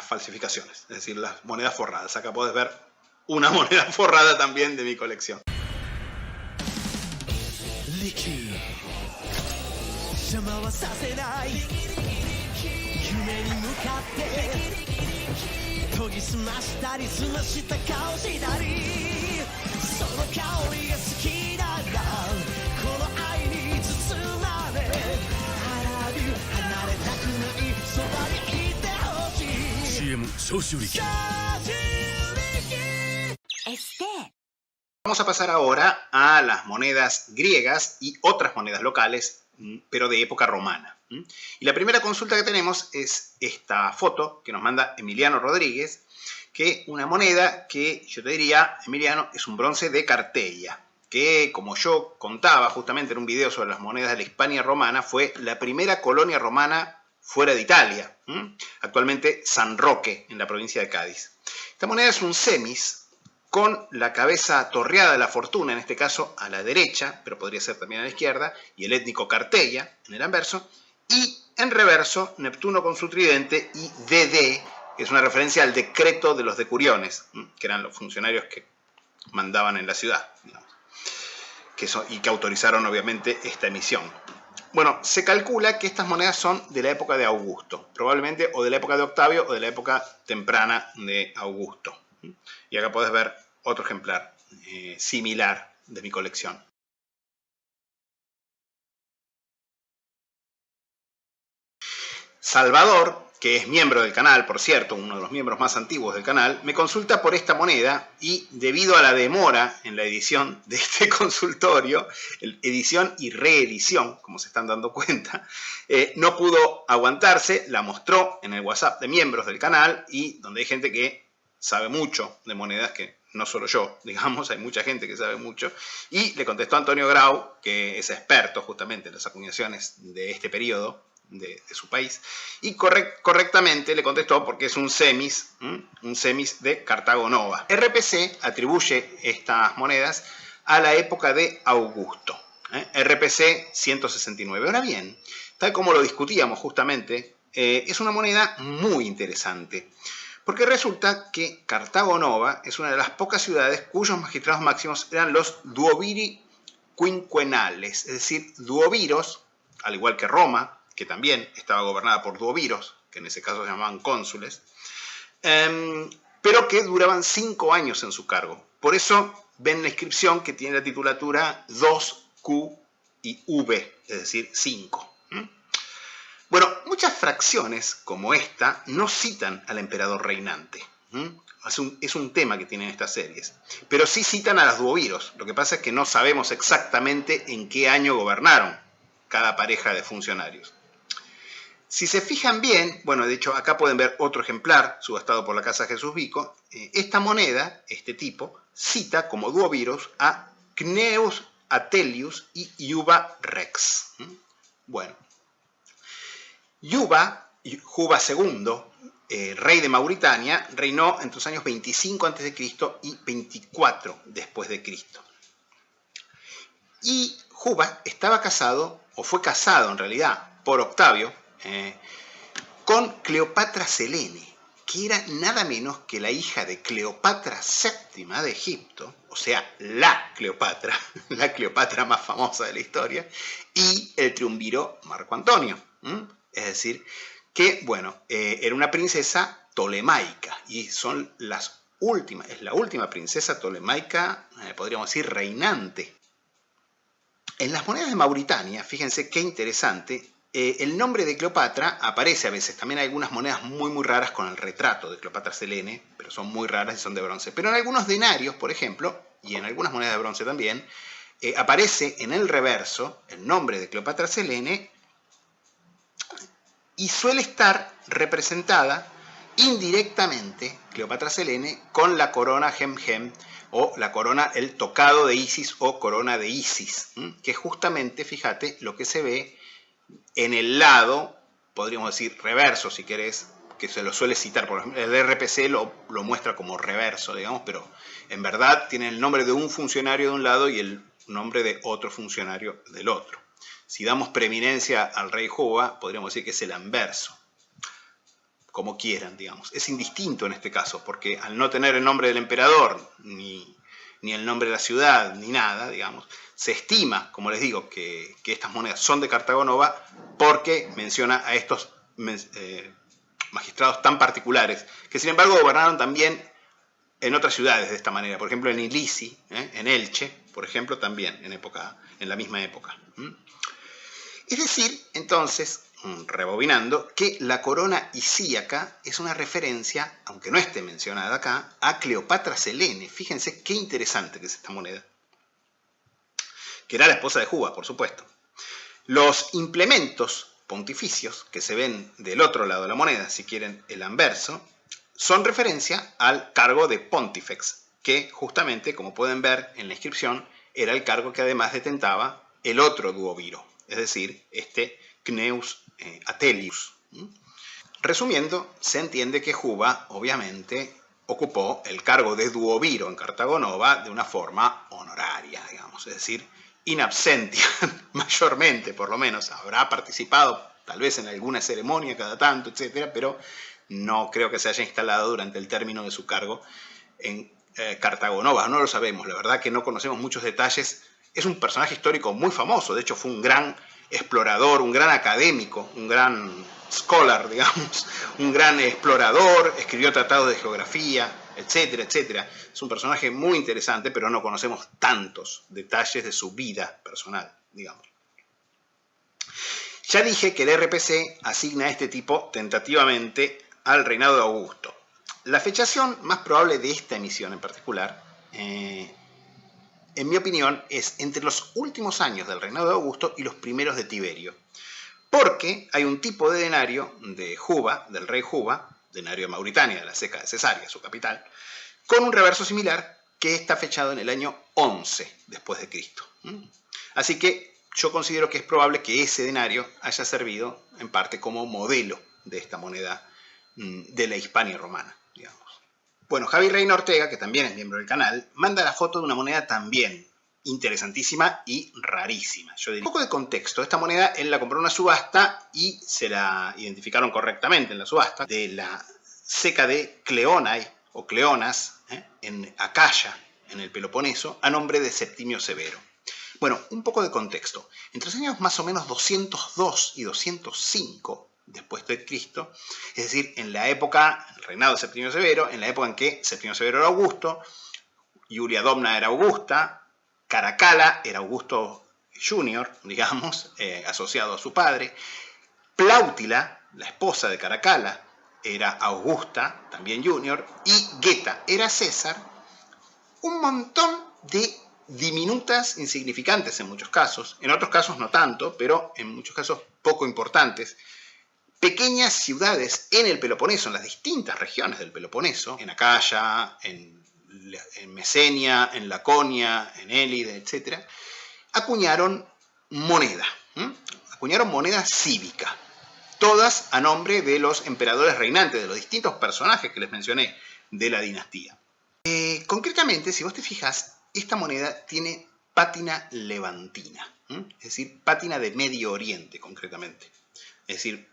[SPEAKER 1] falsificaciones, es decir, las monedas forradas. Acá podés ver una moneda forrada también de mi colección. Vamos a pasar ahora a las monedas griegas y otras monedas locales, pero de época romana. Y la primera consulta que tenemos es esta foto que nos manda Emiliano Rodríguez, que una moneda que yo te diría, Emiliano, es un bronce de Carteia, que como yo contaba justamente en un video sobre las monedas de la Hispania romana, fue la primera colonia romana fuera de Italia, actualmente San Roque, en la provincia de Cádiz. Esta moneda es un semis con la cabeza torreada de la fortuna, en este caso a la derecha, pero podría ser también a la izquierda, y el étnico Carteia en el anverso, y en reverso Neptuno con su tridente y DD, que es una referencia al decreto de los decuriones, que eran los funcionarios que mandaban en la ciudad, digamos, y que autorizaron obviamente esta emisión. Bueno, se calcula que estas monedas son de la época de Augusto, probablemente o de la época de Octavio o de la época temprana de Augusto. Y acá podés ver otro ejemplar similar de mi colección. Salvador, que es miembro del canal, por cierto, uno de los miembros más antiguos del canal, me consulta por esta moneda y debido a la demora en la edición de este consultorio, edición y reedición, como se están dando cuenta, no pudo aguantarse, la mostró en el WhatsApp de miembros del canal y donde hay gente que sabe mucho de monedas, que no solo yo, digamos, hay mucha gente que sabe mucho, y le contestó Antonio Grau, que es experto justamente en las acuñaciones de este periodo de su país, y correctamente le contestó porque es un semis de Cartago Nova. RPC atribuye estas monedas a la época de Augusto, RPC 169. Ahora bien, tal como lo discutíamos justamente, es una moneda muy interesante, porque resulta que Cartago Nova es una de las pocas ciudades cuyos magistrados máximos eran los duoviri quinquenales, es decir, duoviros, al igual que Roma, que también estaba gobernada por duoviros, que en ese caso se llamaban cónsules, pero que duraban 5 años en su cargo. Por eso ven la inscripción que tiene la titulatura 2Q y V, es decir, 5. Bueno, muchas fracciones como esta no citan al emperador reinante. Es un tema que tienen estas series. Pero sí citan a los duoviros. Lo que pasa es que no sabemos exactamente en qué año gobernaron cada pareja de funcionarios. Si se fijan bien, bueno, de hecho acá pueden ver otro ejemplar subastado por la Casa Jesús Vico. Esta moneda, este tipo, cita como duoviros a Cneus Atelius y Iuba Rex. Bueno, Juba II rey de Mauritania, reinó entre los años 25 a.C. y 24 después de Cristo. Y Juba estaba casado, o fue casado en realidad, por Octavio, con Cleopatra Selene, que era nada menos que la hija de Cleopatra VII de Egipto, o sea, la Cleopatra más famosa de la historia, y el triunviro Marco Antonio. Es decir, que, bueno, era una princesa tolemaica, y es la última princesa tolemaica, podríamos decir, reinante. En las monedas de Mauritania, fíjense qué interesante, el nombre de Cleopatra aparece a veces. También hay algunas monedas muy muy raras con el retrato de Cleopatra Selene, pero son muy raras y son de bronce. Pero en algunos denarios, por ejemplo, y en algunas monedas de bronce también, aparece en el reverso el nombre de Cleopatra Selene y suele estar representada indirectamente Cleopatra Selene con la corona Hem-Hem, o la corona, el tocado de Isis o corona de Isis, que es justamente, fíjate, lo que se ve en el lado, podríamos decir reverso si querés, que se lo suele citar, por ejemplo, el RPC lo muestra como reverso, digamos, pero en verdad tiene el nombre de un funcionario de un lado y el nombre de otro funcionario del otro. Si damos preeminencia al rey Juba, podríamos decir que es el anverso. Como quieran, digamos. Es indistinto en este caso, porque al no tener el nombre del emperador, ni el nombre de la ciudad, ni nada, digamos, se estima, como les digo, que estas monedas son de Cartago Nova porque menciona a estos magistrados tan particulares, que sin embargo gobernaron también en otras ciudades de esta manera. Por ejemplo, en Ilisi, en Elche, por ejemplo, también en la misma época. Es decir, entonces, rebobinando, que la corona isíaca es una referencia, aunque no esté mencionada acá, a Cleopatra Selene. Fíjense qué interesante que es esta moneda. Que era la esposa de Juba, por supuesto. Los implementos pontificios que se ven del otro lado de la moneda, si quieren el anverso, son referencia al cargo de pontifex, que justamente, como pueden ver en la inscripción, era el cargo que además detentaba el otro duoviro, es decir, este Cneus Atelius. Resumiendo, se entiende que Juba, obviamente, ocupó el cargo de duoviro en Cartago Nova de una forma honoraria, digamos, es decir, in absentia, mayormente por lo menos. Habrá participado tal vez en alguna ceremonia cada tanto, etcétera, pero no creo que se haya instalado durante el término de su cargo en Cartago Nova. No lo sabemos, la verdad que no conocemos muchos detalles. Es un personaje histórico muy famoso, de hecho fue un gran explorador, un gran académico, un gran scholar, digamos, un gran explorador, escribió tratados de geografía, etcétera, etcétera. Es un personaje muy interesante, pero no conocemos tantos detalles de su vida personal, digamos. Ya dije que el RPC asigna a este tipo tentativamente al reinado de Augusto. La fechación más probable de esta emisión en particular, en mi opinión, es entre los últimos años del reinado de Augusto y los primeros de Tiberio. Porque hay un tipo de denario de Juba, del rey Juba, denario de Mauritania, de la Ceca de Cesarea, su capital, con un reverso similar que está fechado en el año 11 después de Cristo. Así que yo considero que es probable que ese denario haya servido en parte como modelo de esta moneda de la Hispania romana, digamos. Bueno, Javi Reina Ortega, que también es miembro del canal, manda la foto de una moneda también interesantísima y rarísima. Yo diría, un poco de contexto. Esta moneda él la compró en una subasta y se la identificaron correctamente en la subasta de la Ceca de Cleonae o Cleonas, en Acaya, en el Peloponeso, a nombre de Septimio Severo. Bueno, un poco de contexto. Entre los años más o menos 202 y 205 después de Cristo, es decir, en la época, el reinado de Septimio Severo, en la época en que Septimio Severo era Augusto, Iulia Domna era Augusta, Caracalla era Augusto Junior, digamos, asociado a su padre, Plautila, la esposa de Caracalla, era Augusta, también Junior, y Geta era César. Un montón de diminutas, insignificantes en muchos casos, en otros casos no tanto, pero en muchos casos poco importantes, pequeñas ciudades en el Peloponeso, en las distintas regiones del Peloponeso, en Acaya, en Mesenia, en Laconia, en Élide, etc., acuñaron moneda cívica. todas a nombre de los emperadores reinantes, de los distintos personajes que les mencioné de la dinastía. Concretamente, si vos te fijas, esta moneda tiene pátina levantina, es decir, pátina de Medio Oriente concretamente. Es decir,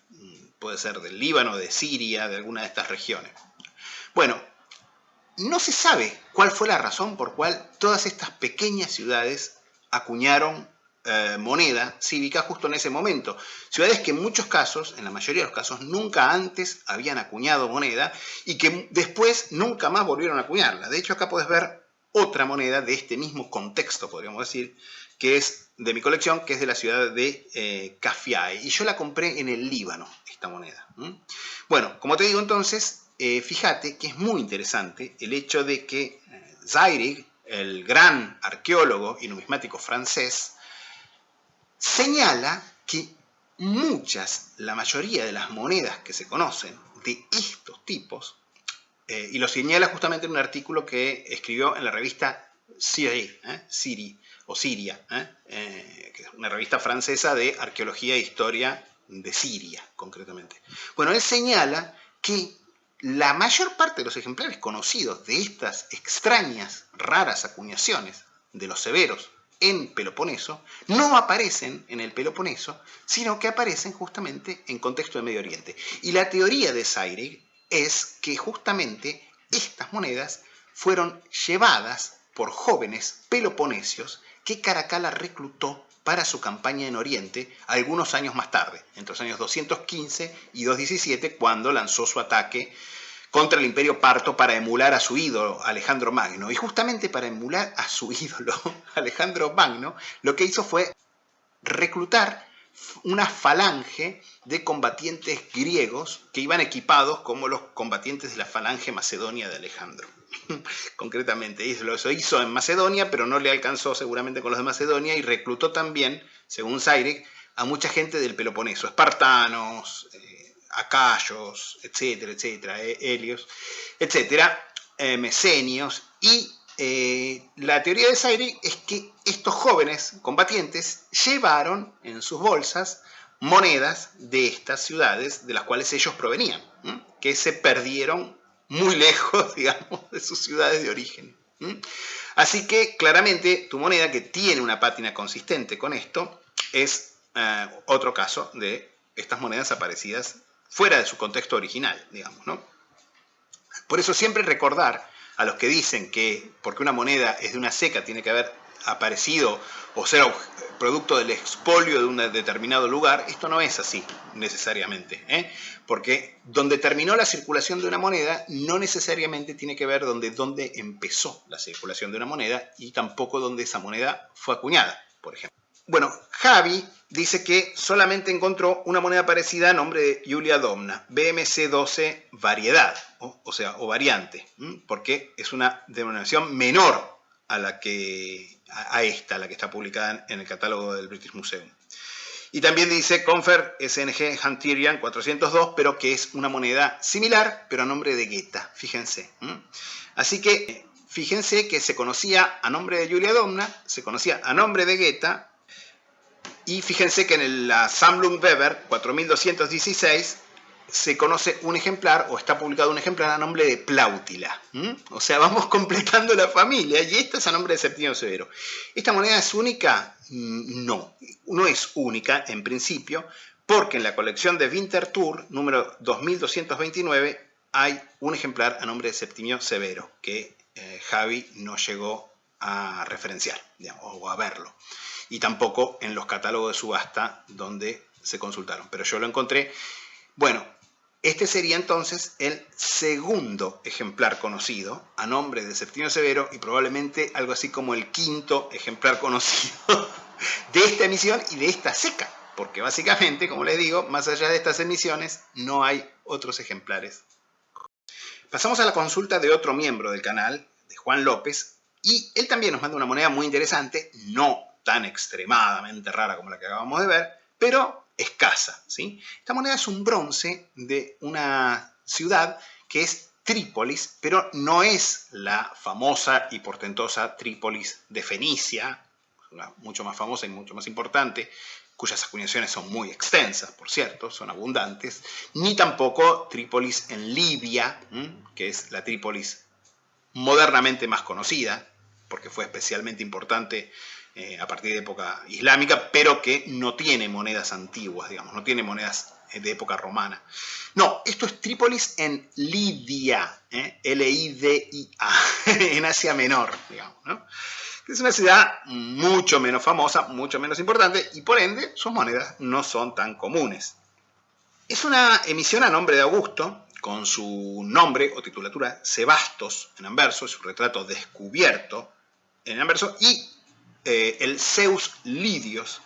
[SPEAKER 1] puede ser del Líbano, de Siria, de alguna de estas regiones. Bueno, no se sabe cuál fue la razón por cual todas estas pequeñas ciudades acuñaron moneda cívica justo en ese momento. Ciudades que en muchos casos, en la mayoría de los casos, nunca antes habían acuñado moneda y que después nunca más volvieron a acuñarla. De hecho, acá podés ver otra moneda de este mismo contexto, podríamos decir, que es de mi colección, que es de la ciudad de Cafiae. Y yo la compré en el Líbano, esta moneda. Bueno, como te digo entonces, fíjate que es muy interesante el hecho de que Zeirig, el gran arqueólogo y numismático francés, señala que la mayoría de las monedas que se conocen de estos tipos, y lo señala justamente en un artículo que escribió en la revista Siria, que es una revista francesa de arqueología e historia de Siria, concretamente. Bueno, él señala que la mayor parte de los ejemplares conocidos de estas extrañas, raras acuñaciones de los severos en Peloponeso no aparecen en el Peloponeso, sino que aparecen justamente en contexto de Medio Oriente. Y la teoría de Zeirig es que justamente estas monedas fueron llevadas por jóvenes peloponesios que Caracalla reclutó para su campaña en Oriente algunos años más tarde, entre los años 215 y 217, cuando lanzó su ataque contra el Imperio Parto para emular a su ídolo, Alejandro Magno. Y justamente para emular a su ídolo, Alejandro Magno, lo que hizo fue reclutar una falange de combatientes griegos que iban equipados como los combatientes de la falange macedonia de Alejandro. Concretamente, lo hizo en Macedonia, pero no le alcanzó seguramente con los de Macedonia, y reclutó también, según Zeirig, a mucha gente del Peloponeso, espartanos, acayos, etcétera, etcétera, helios, etcétera, mesenios. Y la teoría de Zeirig es que estos jóvenes combatientes llevaron en sus bolsas monedas de estas ciudades de las cuales ellos provenían, que se perdieron muy lejos, digamos, de sus ciudades de origen. Así que claramente tu moneda, que tiene una pátina consistente con esto, es otro caso de estas monedas aparecidas fuera de su contexto original, digamos, ¿no? Por eso siempre recordar a los que dicen que porque una moneda es de una ceca tiene que haber aparecido o ser producto del expolio de un determinado lugar, esto no es así necesariamente, porque donde terminó la circulación de una moneda no necesariamente tiene que ver dónde empezó la circulación de una moneda, y tampoco dónde esa moneda fue acuñada, por ejemplo. Bueno, Javi dice que solamente encontró una moneda parecida a nombre de Julia Domna, BMC12 variedad, o variante, porque es una denominación menor a la que está publicada en el catálogo del British Museum. Y también dice Confer SNG Hunterian 402, pero que es una moneda similar, pero a nombre de Geta, fíjense. Así que fíjense que se conocía a nombre de Julia Domna, se conocía a nombre de Geta, y fíjense que en la Sammlung Weber 4216 se conoce un ejemplar, o está publicado un ejemplar a nombre de Plautila. O sea, vamos completando la familia, y esta es a nombre de Septimio Severo. ¿Esta moneda es única? No es única en principio, porque en la colección de Winterthur, número 2229, hay un ejemplar a nombre de Septimio Severo, que Javi no llegó a referenciar, digamos, o a verlo. Y tampoco en los catálogos de subasta donde se consultaron, pero yo lo encontré. Bueno, este sería entonces el segundo ejemplar conocido a nombre de Septimio Severo, y probablemente algo así como el quinto ejemplar conocido de esta emisión y de esta ceca, porque básicamente, como les digo, más allá de estas emisiones no hay otros ejemplares. Pasamos a la consulta de otro miembro del canal, de Juan López, y él también nos manda una moneda muy interesante, no tan extremadamente rara como la que acabamos de ver, pero escasa, ¿sí? Esta moneda es un bronce de una ciudad que es Trípolis, pero no es la famosa y portentosa Trípolis de Fenicia, la mucho más famosa y mucho más importante, cuyas acuñaciones son muy extensas, por cierto, son abundantes, ni tampoco Trípolis en Libia, que es la Trípolis modernamente más conocida, porque fue especialmente importante a partir de época islámica, pero que no tiene monedas antiguas, digamos, no tiene monedas de época romana. No, esto es Trípolis en Lidia, L-I-D-I-A, en Asia Menor, digamos, ¿no? Es una ciudad mucho menos famosa, mucho menos importante, y por ende sus monedas no son tan comunes. Es una emisión a nombre de Augusto, con su nombre o titulatura Sebastos en anverso, su retrato descubierto en anverso, y el Zeus Lidios,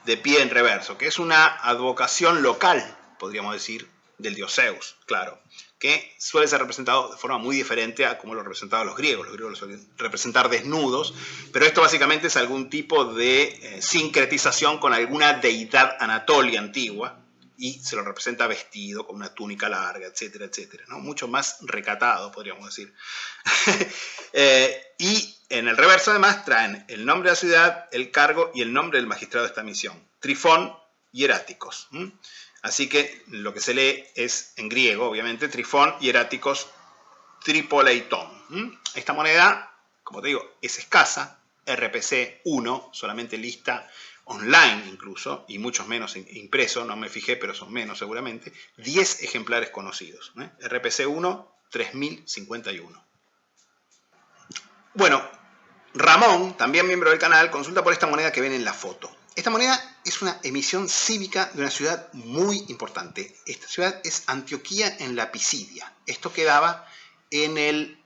[SPEAKER 1] de pie en reverso, que es una advocación local, podríamos decir, del dios Zeus, claro, que suele ser representado de forma muy diferente a como lo representaban los griegos. Los griegos lo suelen representar desnudos, pero esto básicamente es algún tipo de sincretización con alguna deidad anatolia antigua, y se lo representa vestido con una túnica larga, etcétera, etcétera, ¿no? Mucho más recatado, podríamos decir. Y en el reverso, además, traen el nombre de la ciudad, el cargo y el nombre del magistrado de esta misión, Trifón Hieráticos. Así que lo que se lee es, en griego, obviamente, Trifón Hieráticos Tripoleitón. Esta moneda, como te digo, es escasa, RPC 1, solamente lista online incluso, y muchos menos impreso, no me fijé, pero son menos seguramente, 10 ejemplares conocidos. RPC 1, 3051. Bueno, Ramón, también miembro del canal, consulta por esta moneda que ven en la foto. Esta moneda es una emisión cívica de una ciudad muy importante. Esta ciudad es Antioquía en la Pisidia. Esto quedaba en el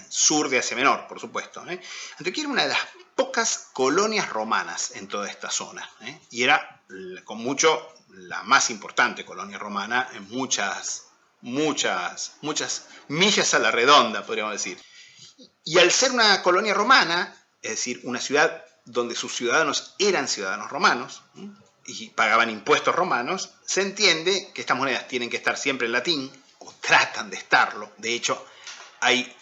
[SPEAKER 1] sur de Asia Menor, por supuesto. Antioquía era una de las pocas colonias romanas en toda esta zona, y era con mucho la más importante colonia romana en muchas millas a la redonda, podríamos decir. Y al ser una colonia romana, es decir, una ciudad donde sus ciudadanos eran ciudadanos romanos y pagaban impuestos romanos, se entiende que estas monedas tienen que estar siempre en latín, o tratan de estarlo. De hecho, hay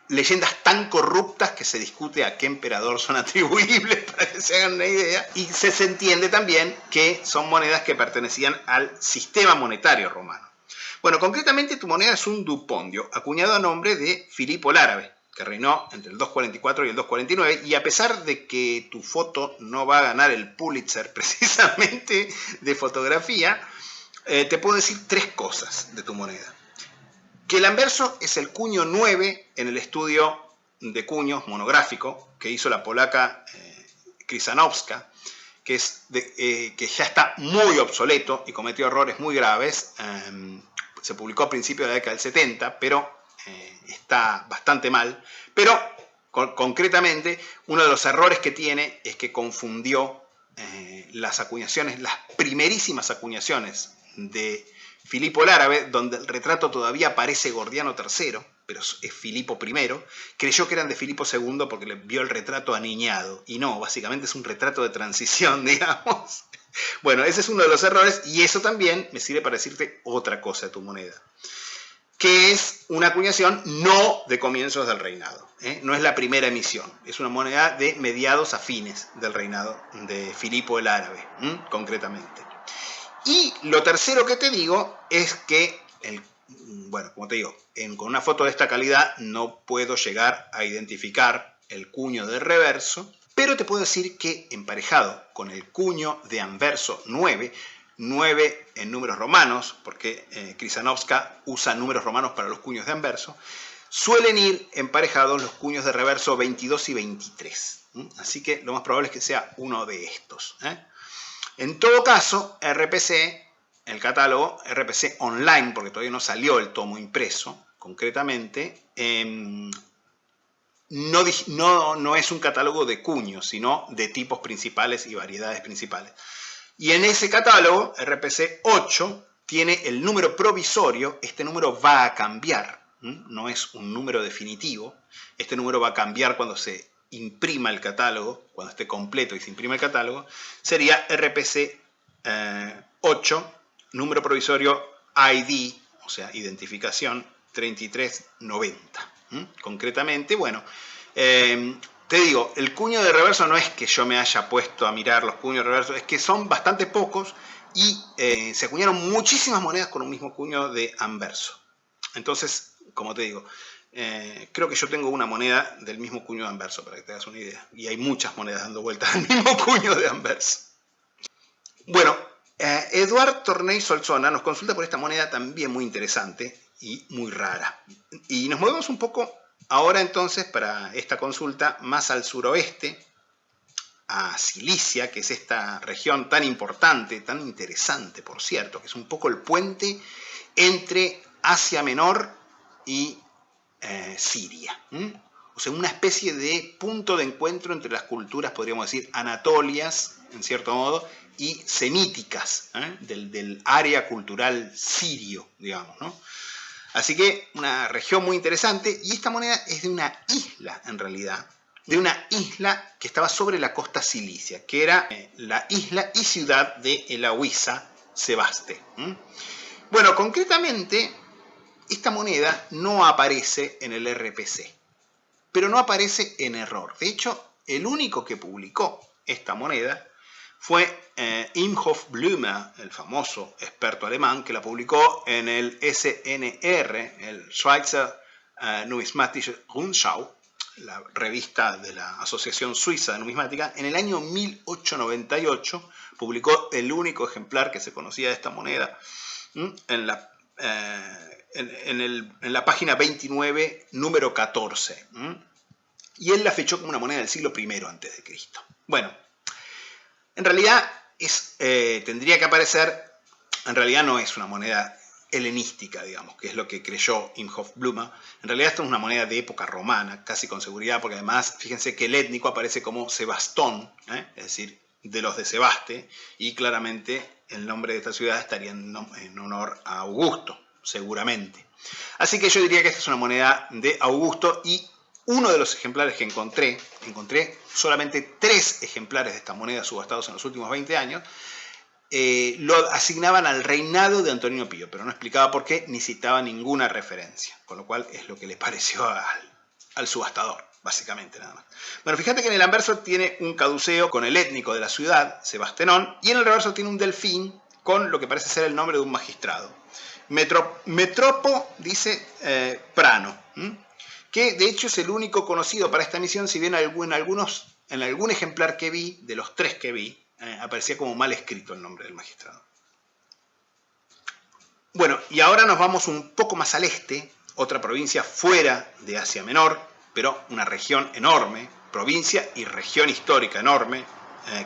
[SPEAKER 1] leyendas tan corruptas que se discute a qué emperador son atribuibles, para que se hagan una idea, y se entiende también que son monedas que pertenecían al sistema monetario romano. Bueno, concretamente tu moneda es un dupondio, acuñado a nombre de Filipo el Árabe, que reinó entre el 244 y el 249, y a pesar de que tu foto no va a ganar el Pulitzer precisamente de fotografía, te puedo decir 3 cosas de tu moneda. Que el anverso es el cuño 9 en el estudio de cuños monográfico que hizo la polaca Krysanowska, que ya está muy obsoleto y cometió errores muy graves. Se publicó a principios de la década del 70, pero está bastante mal. Pero concretamente, uno de los errores que tiene es que confundió las acuñaciones, las primerísimas acuñaciones de Filipo el Árabe, donde el retrato todavía parece Gordiano III, pero es Filipo I, creyó que eran de Filipo II porque le vio el retrato aniñado. Y no, básicamente es un retrato de transición, digamos. Bueno, ese es uno de los errores, y eso también me sirve para decirte otra cosa de tu moneda, que es una acuñación no de comienzos del reinado. No es la primera emisión, es una moneda de mediados a fines del reinado de Filipo el Árabe, concretamente. Y lo tercero que te digo es que, bueno, como te digo, con una foto de esta calidad no puedo llegar a identificar el cuño de reverso, pero te puedo decir que emparejado con el cuño de anverso 9 en números romanos, porque Krysanowska usa números romanos para los cuños de anverso, suelen ir emparejados los cuños de reverso 22 y 23. Así que lo más probable es que sea uno de estos. En todo caso, RPC, el catálogo, RPC online, porque todavía no salió el tomo impreso, concretamente, no es un catálogo de cuños, sino de tipos principales y variedades principales. Y en ese catálogo, RPC 8, tiene el número provisorio. Este número va a cambiar, no es un número definitivo. Este número va a cambiar cuando se imprima el catálogo, cuando esté completo y se imprima el catálogo. Sería RPC 8, número provisorio ID, o sea, identificación 3390. Concretamente, bueno, te te digo, el cuño de reverso no es que yo me haya puesto a mirar los cuños de reverso, es que son bastante pocos y se acuñaron muchísimas monedas con un mismo cuño de anverso. Entonces, como te digo, creo que yo tengo una moneda del mismo cuño de anverso, para que te hagas una idea. Y hay muchas monedas dando vueltas al mismo cuño de anverso. Bueno, Eduard Torney Solsona nos consulta por esta moneda también muy interesante y muy rara. Y nos movemos un poco ahora entonces para esta consulta más al suroeste, a Cilicia, que es esta región tan importante, tan interesante, por cierto, que es un poco el puente entre Asia Menor y Siria. O sea, una especie de punto de encuentro entre las culturas, podríamos decir, anatolias, en cierto modo, y semíticas, del área cultural sirio, digamos, ¿no? Así que una región muy interesante, y esta moneda es de una isla, en realidad, de una isla que estaba sobre la costa cilicia, que era la isla y ciudad de Elahuiza Sebaste. Bueno, concretamente, esta moneda no aparece en el RPC, pero no aparece en error. De hecho, el único que publicó esta moneda fue Imhoff Blume, el famoso experto alemán, que la publicó en el SNR, el Schweizer Numismatische Rundschau, la revista de la Asociación Suiza de Numismática. En el año 1898 publicó el único ejemplar que se conocía de esta moneda en la página 29, número 14. Y él la fechó como una moneda del siglo I a.C. Bueno, en realidad tendría que aparecer, en realidad no es una moneda helenística, digamos, que es lo que creyó Imhoff Blume. En realidad esto es una moneda de época romana, casi con seguridad, porque además, fíjense que el étnico aparece como Sebastón, es decir, de los de Sebaste, y claramente el nombre de esta ciudad estaría en honor a Augusto, seguramente. Así que yo diría que esta es una moneda de Augusto, y uno de los ejemplares que encontré solamente 3 ejemplares de esta moneda subastados en los últimos 20 años, lo asignaban al reinado de Antonino Pío, pero no explicaba por qué ni citaba ninguna referencia, con lo cual es lo que le pareció al subastador, básicamente nada más. Bueno, fíjate que en el anverso tiene un caduceo con el étnico de la ciudad, Sebastenón, y en el reverso tiene un delfín con lo que parece ser el nombre de un magistrado. Metropo dice Prano, que de hecho es el único conocido para esta misión, si bien en algún ejemplar que vi, de los 3 que vi, aparecía como mal escrito el nombre del magistrado. Bueno, y ahora nos vamos un poco más al este, otra provincia fuera de Asia Menor, pero una región enorme, provincia y región histórica enorme,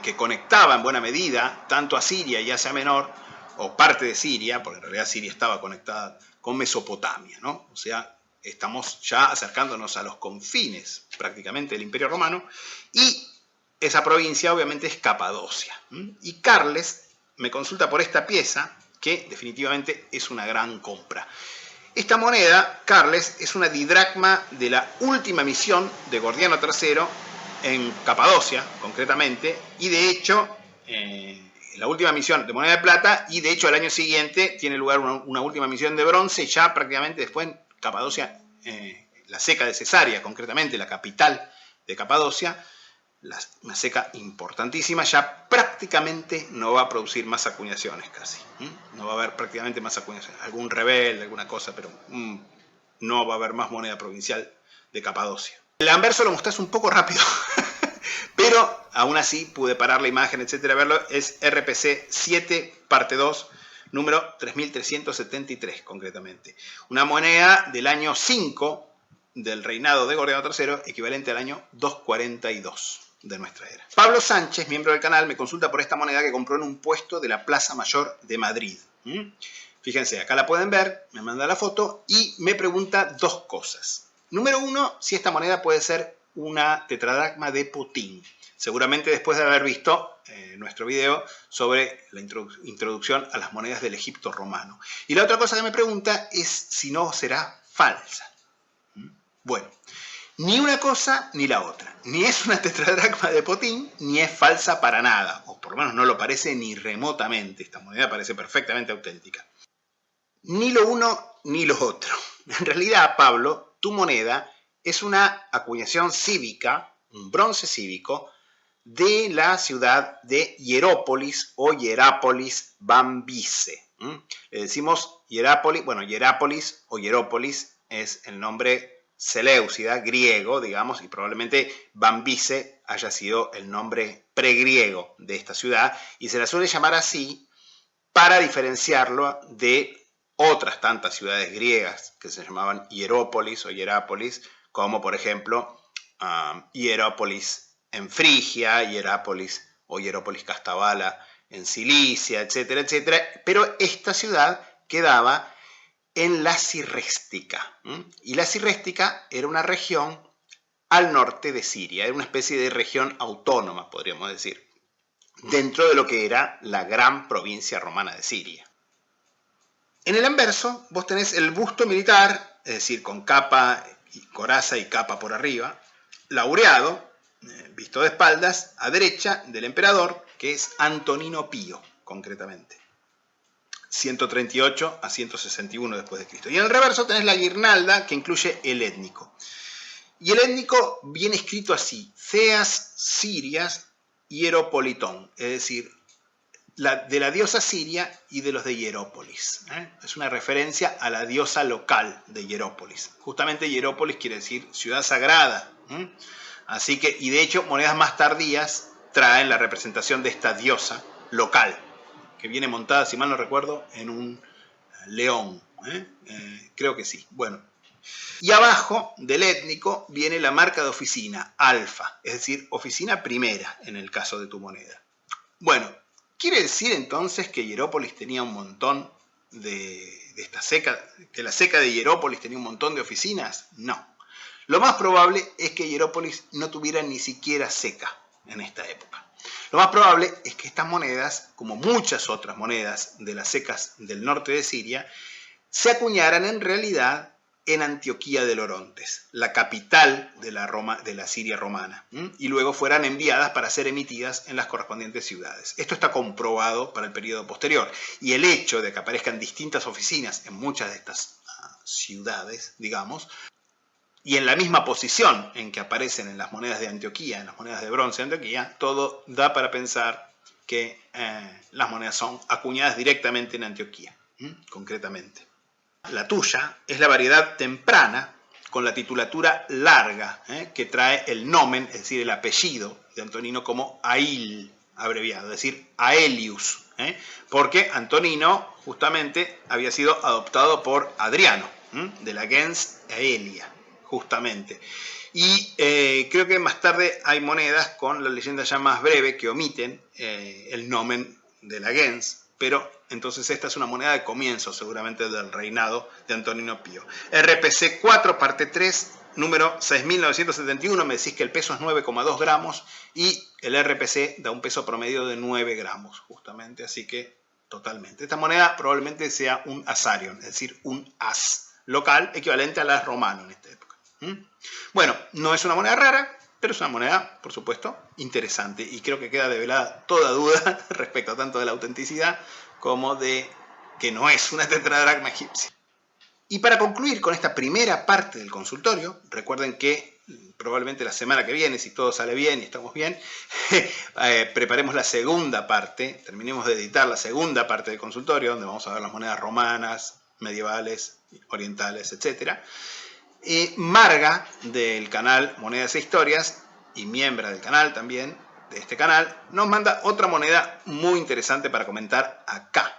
[SPEAKER 1] que conectaba en buena medida tanto a Siria y Asia Menor, o parte de Siria, porque en realidad Siria estaba conectada con Mesopotamia, ¿no? O sea, estamos ya acercándonos a los confines prácticamente del Imperio Romano, y esa provincia obviamente es Capadocia. Y Carles me consulta por esta pieza, que definitivamente es una gran compra. Esta moneda, Carles, es una didracma de la última misión de Gordiano III en Capadocia, concretamente, y de hecho, la última misión de moneda de plata, y de hecho al año siguiente tiene lugar una última misión de bronce, ya prácticamente después en Capadocia, la ceca de Cesarea, concretamente la capital de Capadocia, una ceca importantísima, ya prácticamente no va a producir más acuñaciones casi. No va a haber prácticamente más acuñaciones. Algún rebelde, alguna cosa, pero no va a haber más moneda provincial de Capadocia. El anverso lo mostrás un poco rápido, pero aún así pude parar la imagen, etcétera, verlo. Es RPC 7, parte 2, número 3373 concretamente. Una moneda del año 5 del reinado de Gordiano III, equivalente al año 242 de nuestra era. Pablo Sánchez, miembro del canal, me consulta por esta moneda que compró en un puesto de la Plaza Mayor de Madrid. Fíjense, acá la pueden ver, me manda la foto y me pregunta 2 cosas. Número 1, si esta moneda puede ser una tetradracma de Potín. Seguramente después de haber visto nuestro video sobre la introducción a las monedas del Egipto romano. Y la otra cosa que me pregunta es si no será falsa. Bueno, ni una cosa ni la otra. Ni es una tetradracma de Potín, ni es falsa para nada. O por lo menos no lo parece ni remotamente. Esta moneda parece perfectamente auténtica. Ni lo uno ni lo otro. En realidad, Pablo, tu moneda es una acuñación cívica un bronce cívico de la ciudad de Hierápolis o Hierápolis Bambice. Le decimos Hierápolis, bueno, Hierápolis o Hierópolis es el nombre seleucida, griego, digamos, y probablemente Bambice haya sido el nombre pregriego de esta ciudad, y se la suele llamar así para diferenciarlo de otras tantas ciudades griegas que se llamaban Hierópolis o Hierápolis, como por ejemplo Hierópolis en Frigia, Hierápolis o Hierópolis Castavalla en Cilicia, etcétera, etcétera. Pero esta ciudad quedaba en la Cirréstica. Y la Cirréstica era una región al norte de Siria, era una especie de región autónoma, podríamos decir, dentro de lo que era la gran provincia romana de Siria. En el anverso vos tenés el busto militar, es decir, con capa, coraza y capa por arriba, laureado, visto de espaldas, a derecha del emperador, que es Antonino Pío, concretamente. 138 a 161 después de Cristo. Y en el reverso tenés la guirnalda, que incluye el étnico. Y el étnico viene escrito así: Theas Sirias Hieropolitón, es decir, de la diosa Siria y de los de Hierópolis. Es una referencia a la diosa local de Hierópolis. Justamente Hierópolis quiere decir ciudad sagrada. Así que, y de hecho, monedas más tardías traen la representación de esta diosa local, que viene montada, si mal no recuerdo, en un león. Creo que sí. Bueno. Y abajo del étnico viene la marca de oficina, alfa, es decir, oficina primera en el caso de tu moneda. Bueno, ¿quiere decir entonces que Hierópolis tenía un montón de esta ceca, que la ceca de Hierópolis tenía un montón de oficinas? No. Lo más probable es que Hierópolis no tuviera ni siquiera ceca en esta época. Lo más probable es que estas monedas, como muchas otras monedas de las cecas del norte de Siria, se acuñaran en realidad en Antioquía del Orontes, la capital de la Siria romana, y luego fueran enviadas para ser emitidas en las correspondientes ciudades. Esto está comprobado para el periodo posterior, y el hecho de que aparezcan distintas oficinas en muchas de estas ciudades, digamos, y en la misma posición en que aparecen en las monedas de Antioquía, en las monedas de bronce de Antioquía, todo da para pensar que las monedas son acuñadas directamente en Antioquía, concretamente. La tuya es la variedad temprana con la titulatura larga, que trae el nomen, es decir, el apellido de Antonino como Ail, abreviado, es decir, Aelius, porque Antonino justamente había sido adoptado por Adriano, de la gens Aelia, justamente. Y creo que más tarde hay monedas con la leyenda ya más breve que omiten el nomen de la gens, pero entonces esta es una moneda de comienzo seguramente del reinado de Antonino Pío. RPC 4, parte 3, número 6.971, me decís que el peso es 9,2 gramos y el RPC da un peso promedio de 9 gramos, justamente, así que totalmente. Esta moneda probablemente sea un asarion, es decir, un as local equivalente al as romano en esta época. Bueno, no es una moneda rara, pero es una moneda, por supuesto, interesante, y creo que queda develada toda duda respecto tanto de la autenticidad como de que no es una tetradracma egipcia. Y para concluir con esta primera parte del consultorio, recuerden que probablemente la semana que viene, si todo sale bien y estamos bien, preparemos la segunda parte, terminemos de editar la segunda parte del consultorio, donde vamos a ver las monedas romanas, medievales, orientales, etc. Marga, del canal Monedas e Historias, y miembro del canal también, de este canal, nos manda otra moneda muy interesante para comentar acá.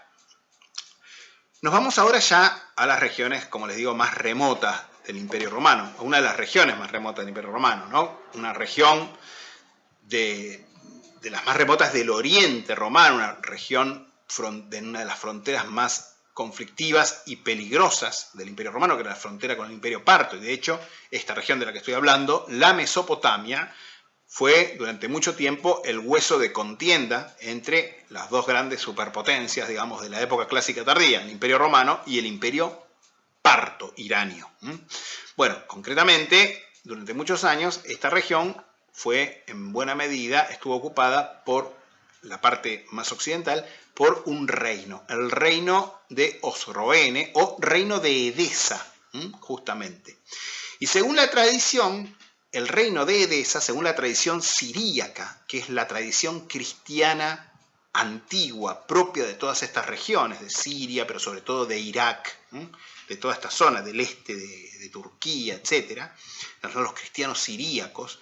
[SPEAKER 1] Nos vamos ahora ya a las regiones, como les digo, más remotas del Imperio Romano, a una de las regiones más remotas del Imperio Romano, ¿no? Una región de las más remotas del Oriente Romano, una región de una de las fronteras más conflictivas y peligrosas del Imperio Romano, que era la frontera con el Imperio Parto, y de hecho, esta región de la que estoy hablando, la Mesopotamia, fue durante mucho tiempo el hueso de contienda entre las dos grandes superpotencias, digamos, de la época clásica tardía, el Imperio Romano y el Imperio Parto iranio. Bueno, concretamente, durante muchos años, esta región fue, en buena medida, estuvo ocupada por la parte más occidental, por un reino, el reino de Osroene o reino de Edesa, justamente. Y según la tradición, el reino de Edesa, según la tradición siríaca, que es la tradición cristiana antigua, propia de todas estas regiones, de Siria, pero sobre todo de Irak, de toda esta zona del este de Turquía, etc., son los cristianos siríacos.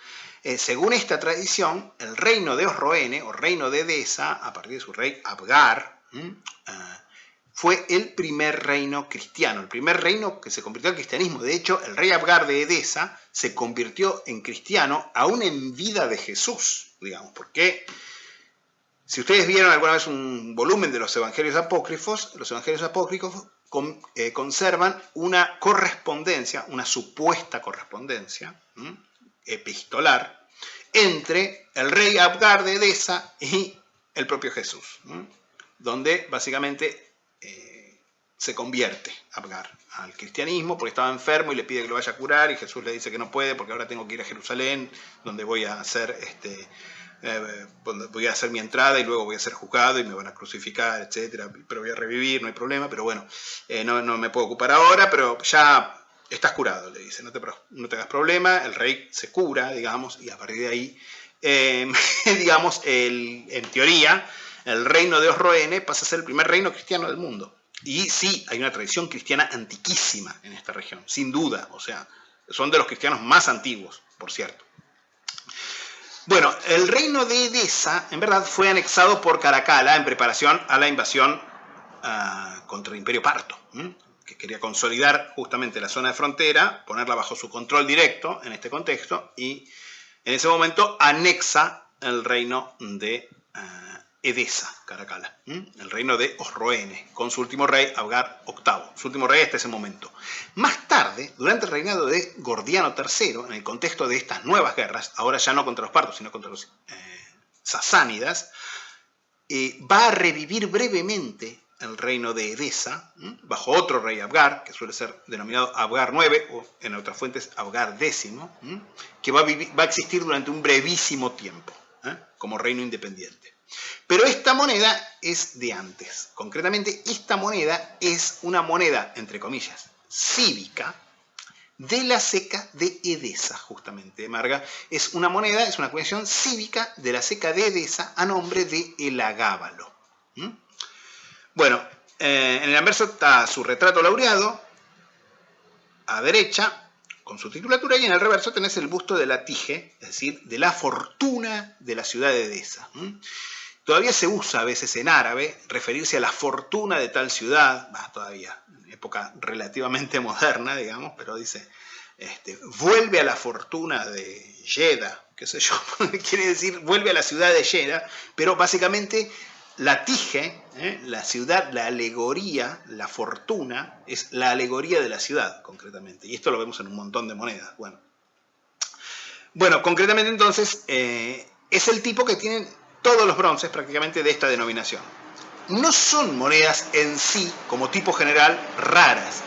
[SPEAKER 1] Según esta tradición, el reino de Osroene, o reino de Edesa, a partir de su rey Abgar, fue el primer reino cristiano, el primer reino que se convirtió al cristianismo. De hecho, el rey Abgar de Edesa se convirtió en cristiano aún en vida de Jesús, digamos, porque si ustedes vieron alguna vez un volumen de los evangelios apócrifos conservan una correspondencia, una supuesta correspondencia epistolar entre el rey Abgar de Edesa y el propio Jesús, donde básicamente se convierte Abgar al cristianismo porque estaba enfermo y le pide que lo vaya a curar, y Jesús le dice que no puede porque ahora tengo que ir a Jerusalén, donde voy a hacer mi entrada y luego voy a ser juzgado y me van a crucificar, etcétera, pero voy a revivir, no hay problema, pero bueno, no me puedo ocupar ahora, pero ya estás curado, le dice, no te hagas problema. El rey se cura, digamos, y a partir de ahí, digamos, en teoría, el reino de Osroene pasa a ser el primer reino cristiano del mundo. Y sí, hay una tradición cristiana antiquísima en esta región, sin duda, o sea, son de los cristianos más antiguos, por cierto. Bueno, el reino de Edesa, en verdad, fue anexado por Caracalla en preparación a la invasión contra el Imperio Parto, que quería consolidar justamente la zona de frontera, ponerla bajo su control directo en este contexto, y en ese momento anexa el reino de Edesa, Caracalla, el reino de Osroene, con su último rey, Abgar VIII, su último rey hasta ese momento. Más tarde, durante el reinado de Gordiano III, en el contexto de estas nuevas guerras, ahora ya no contra los partos, sino contra los sasánidas, va a revivir brevemente el reino de Edesa, bajo otro rey Abgar, que suele ser denominado Abgar IX, o en otras fuentes Abgar X, que va a existir durante un brevísimo tiempo, como reino independiente. Pero esta moneda es de antes. Concretamente, esta moneda es una moneda, entre comillas, cívica, de la ceca de Edesa, justamente, Marga. Es una moneda, es una acuñación cívica de la ceca de Edesa a nombre de Elagábalo. Bueno, en el anverso está su retrato laureado, a derecha, con su titulatura, y en el reverso tenés el busto de la Tige, es decir, de la fortuna de la ciudad de Edesa. Todavía se usa a veces en árabe referirse a la fortuna de tal ciudad, todavía, en época relativamente moderna, digamos, pero dice, vuelve a la fortuna de Jeddah, qué sé yo, quiere decir vuelve a la ciudad de Jeddah, pero básicamente la Tige, la ciudad, la alegoría, la fortuna, es la alegoría de la ciudad, concretamente, y esto lo vemos en un montón de monedas. Bueno, concretamente entonces, es el tipo que tienen todos los bronces prácticamente de esta denominación. No son monedas en sí, como tipo general, raras.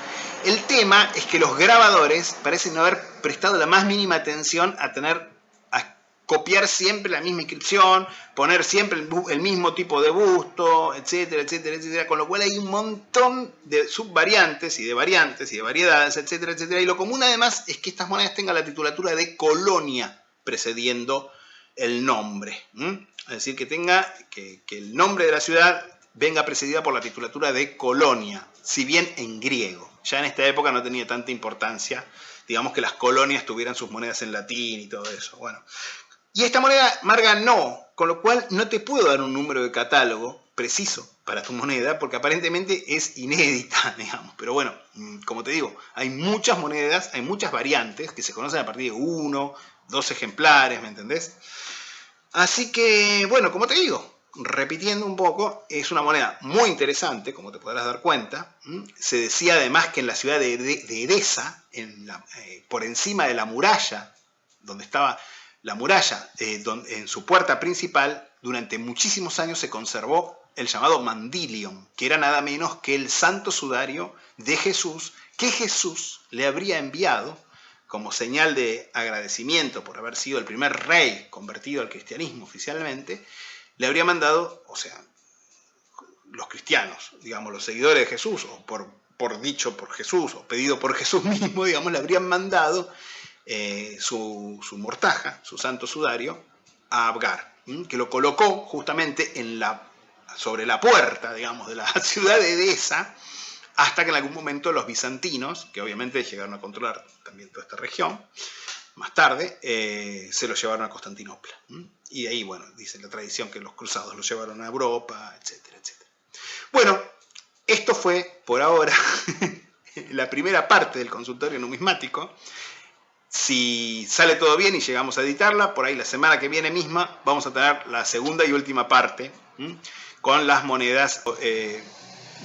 [SPEAKER 1] El tema es que los grabadores parecen no haber prestado la más mínima atención a copiar siempre la misma inscripción, poner siempre el mismo tipo de busto, etcétera, etcétera, etcétera, con lo cual hay un montón de subvariantes y de variantes y de variedades, etcétera, etcétera. Y lo común además es que estas monedas tengan la titulatura de colonia precediendo el nombre. Es decir, que el nombre de la ciudad venga precedida por la titulatura de colonia, si bien en griego. Ya en esta época no tenía tanta importancia, digamos, que las colonias tuvieran sus monedas en latín y todo eso. Bueno, y esta moneda, Marga, no, con lo cual no te puedo dar un número de catálogo preciso para tu moneda, porque aparentemente es inédita, digamos. Pero bueno, como te digo, hay muchas monedas, hay muchas variantes que se conocen a partir de 1, 2 ejemplares, ¿me entendés? Así que, bueno, como te digo, repitiendo un poco, es una moneda muy interesante, como te podrás dar cuenta. Se decía además que en la ciudad de Edesa, por encima de la muralla, donde estaba la muralla, en su puerta principal, durante muchísimos años se conservó el llamado mandilion, que era nada menos que el santo sudario de Jesús, que Jesús le habría enviado como señal de agradecimiento por haber sido el primer rey convertido al cristianismo oficialmente, le habría mandado, o sea, los cristianos, digamos, los seguidores de Jesús, o por dicho por Jesús, o pedido por Jesús mismo, digamos, le habrían mandado su mortaja, su santo sudario, a Abgar, que lo colocó justamente sobre la puerta, digamos, de la ciudad de Edesa, hasta que en algún momento los bizantinos, que obviamente llegaron a controlar también toda esta región, más tarde se lo llevaron a Constantinopla. Y de ahí, bueno, dice la tradición que los cruzados lo llevaron a Europa, etcétera, etcétera. Bueno, esto fue, por ahora, la primera parte del consultorio numismático. Si sale todo bien y llegamos a editarla, por ahí la semana que viene misma vamos a tener la segunda y última parte, con las monedas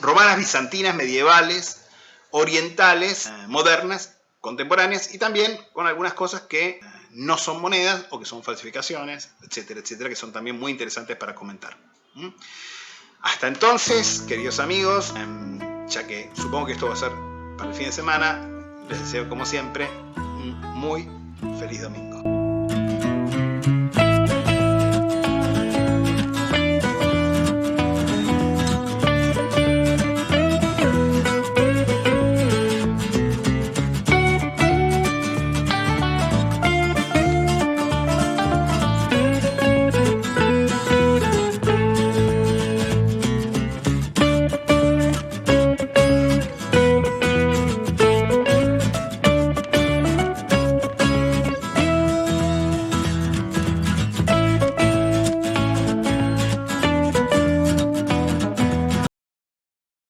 [SPEAKER 1] romanas, bizantinas, medievales, orientales, modernas, contemporáneas, y también con algunas cosas que no son monedas o que son falsificaciones, etcétera, etcétera, que son también muy interesantes para comentar. Hasta entonces, queridos amigos, ya que supongo que esto va a ser para el fin de semana, les deseo como siempre un muy feliz domingo.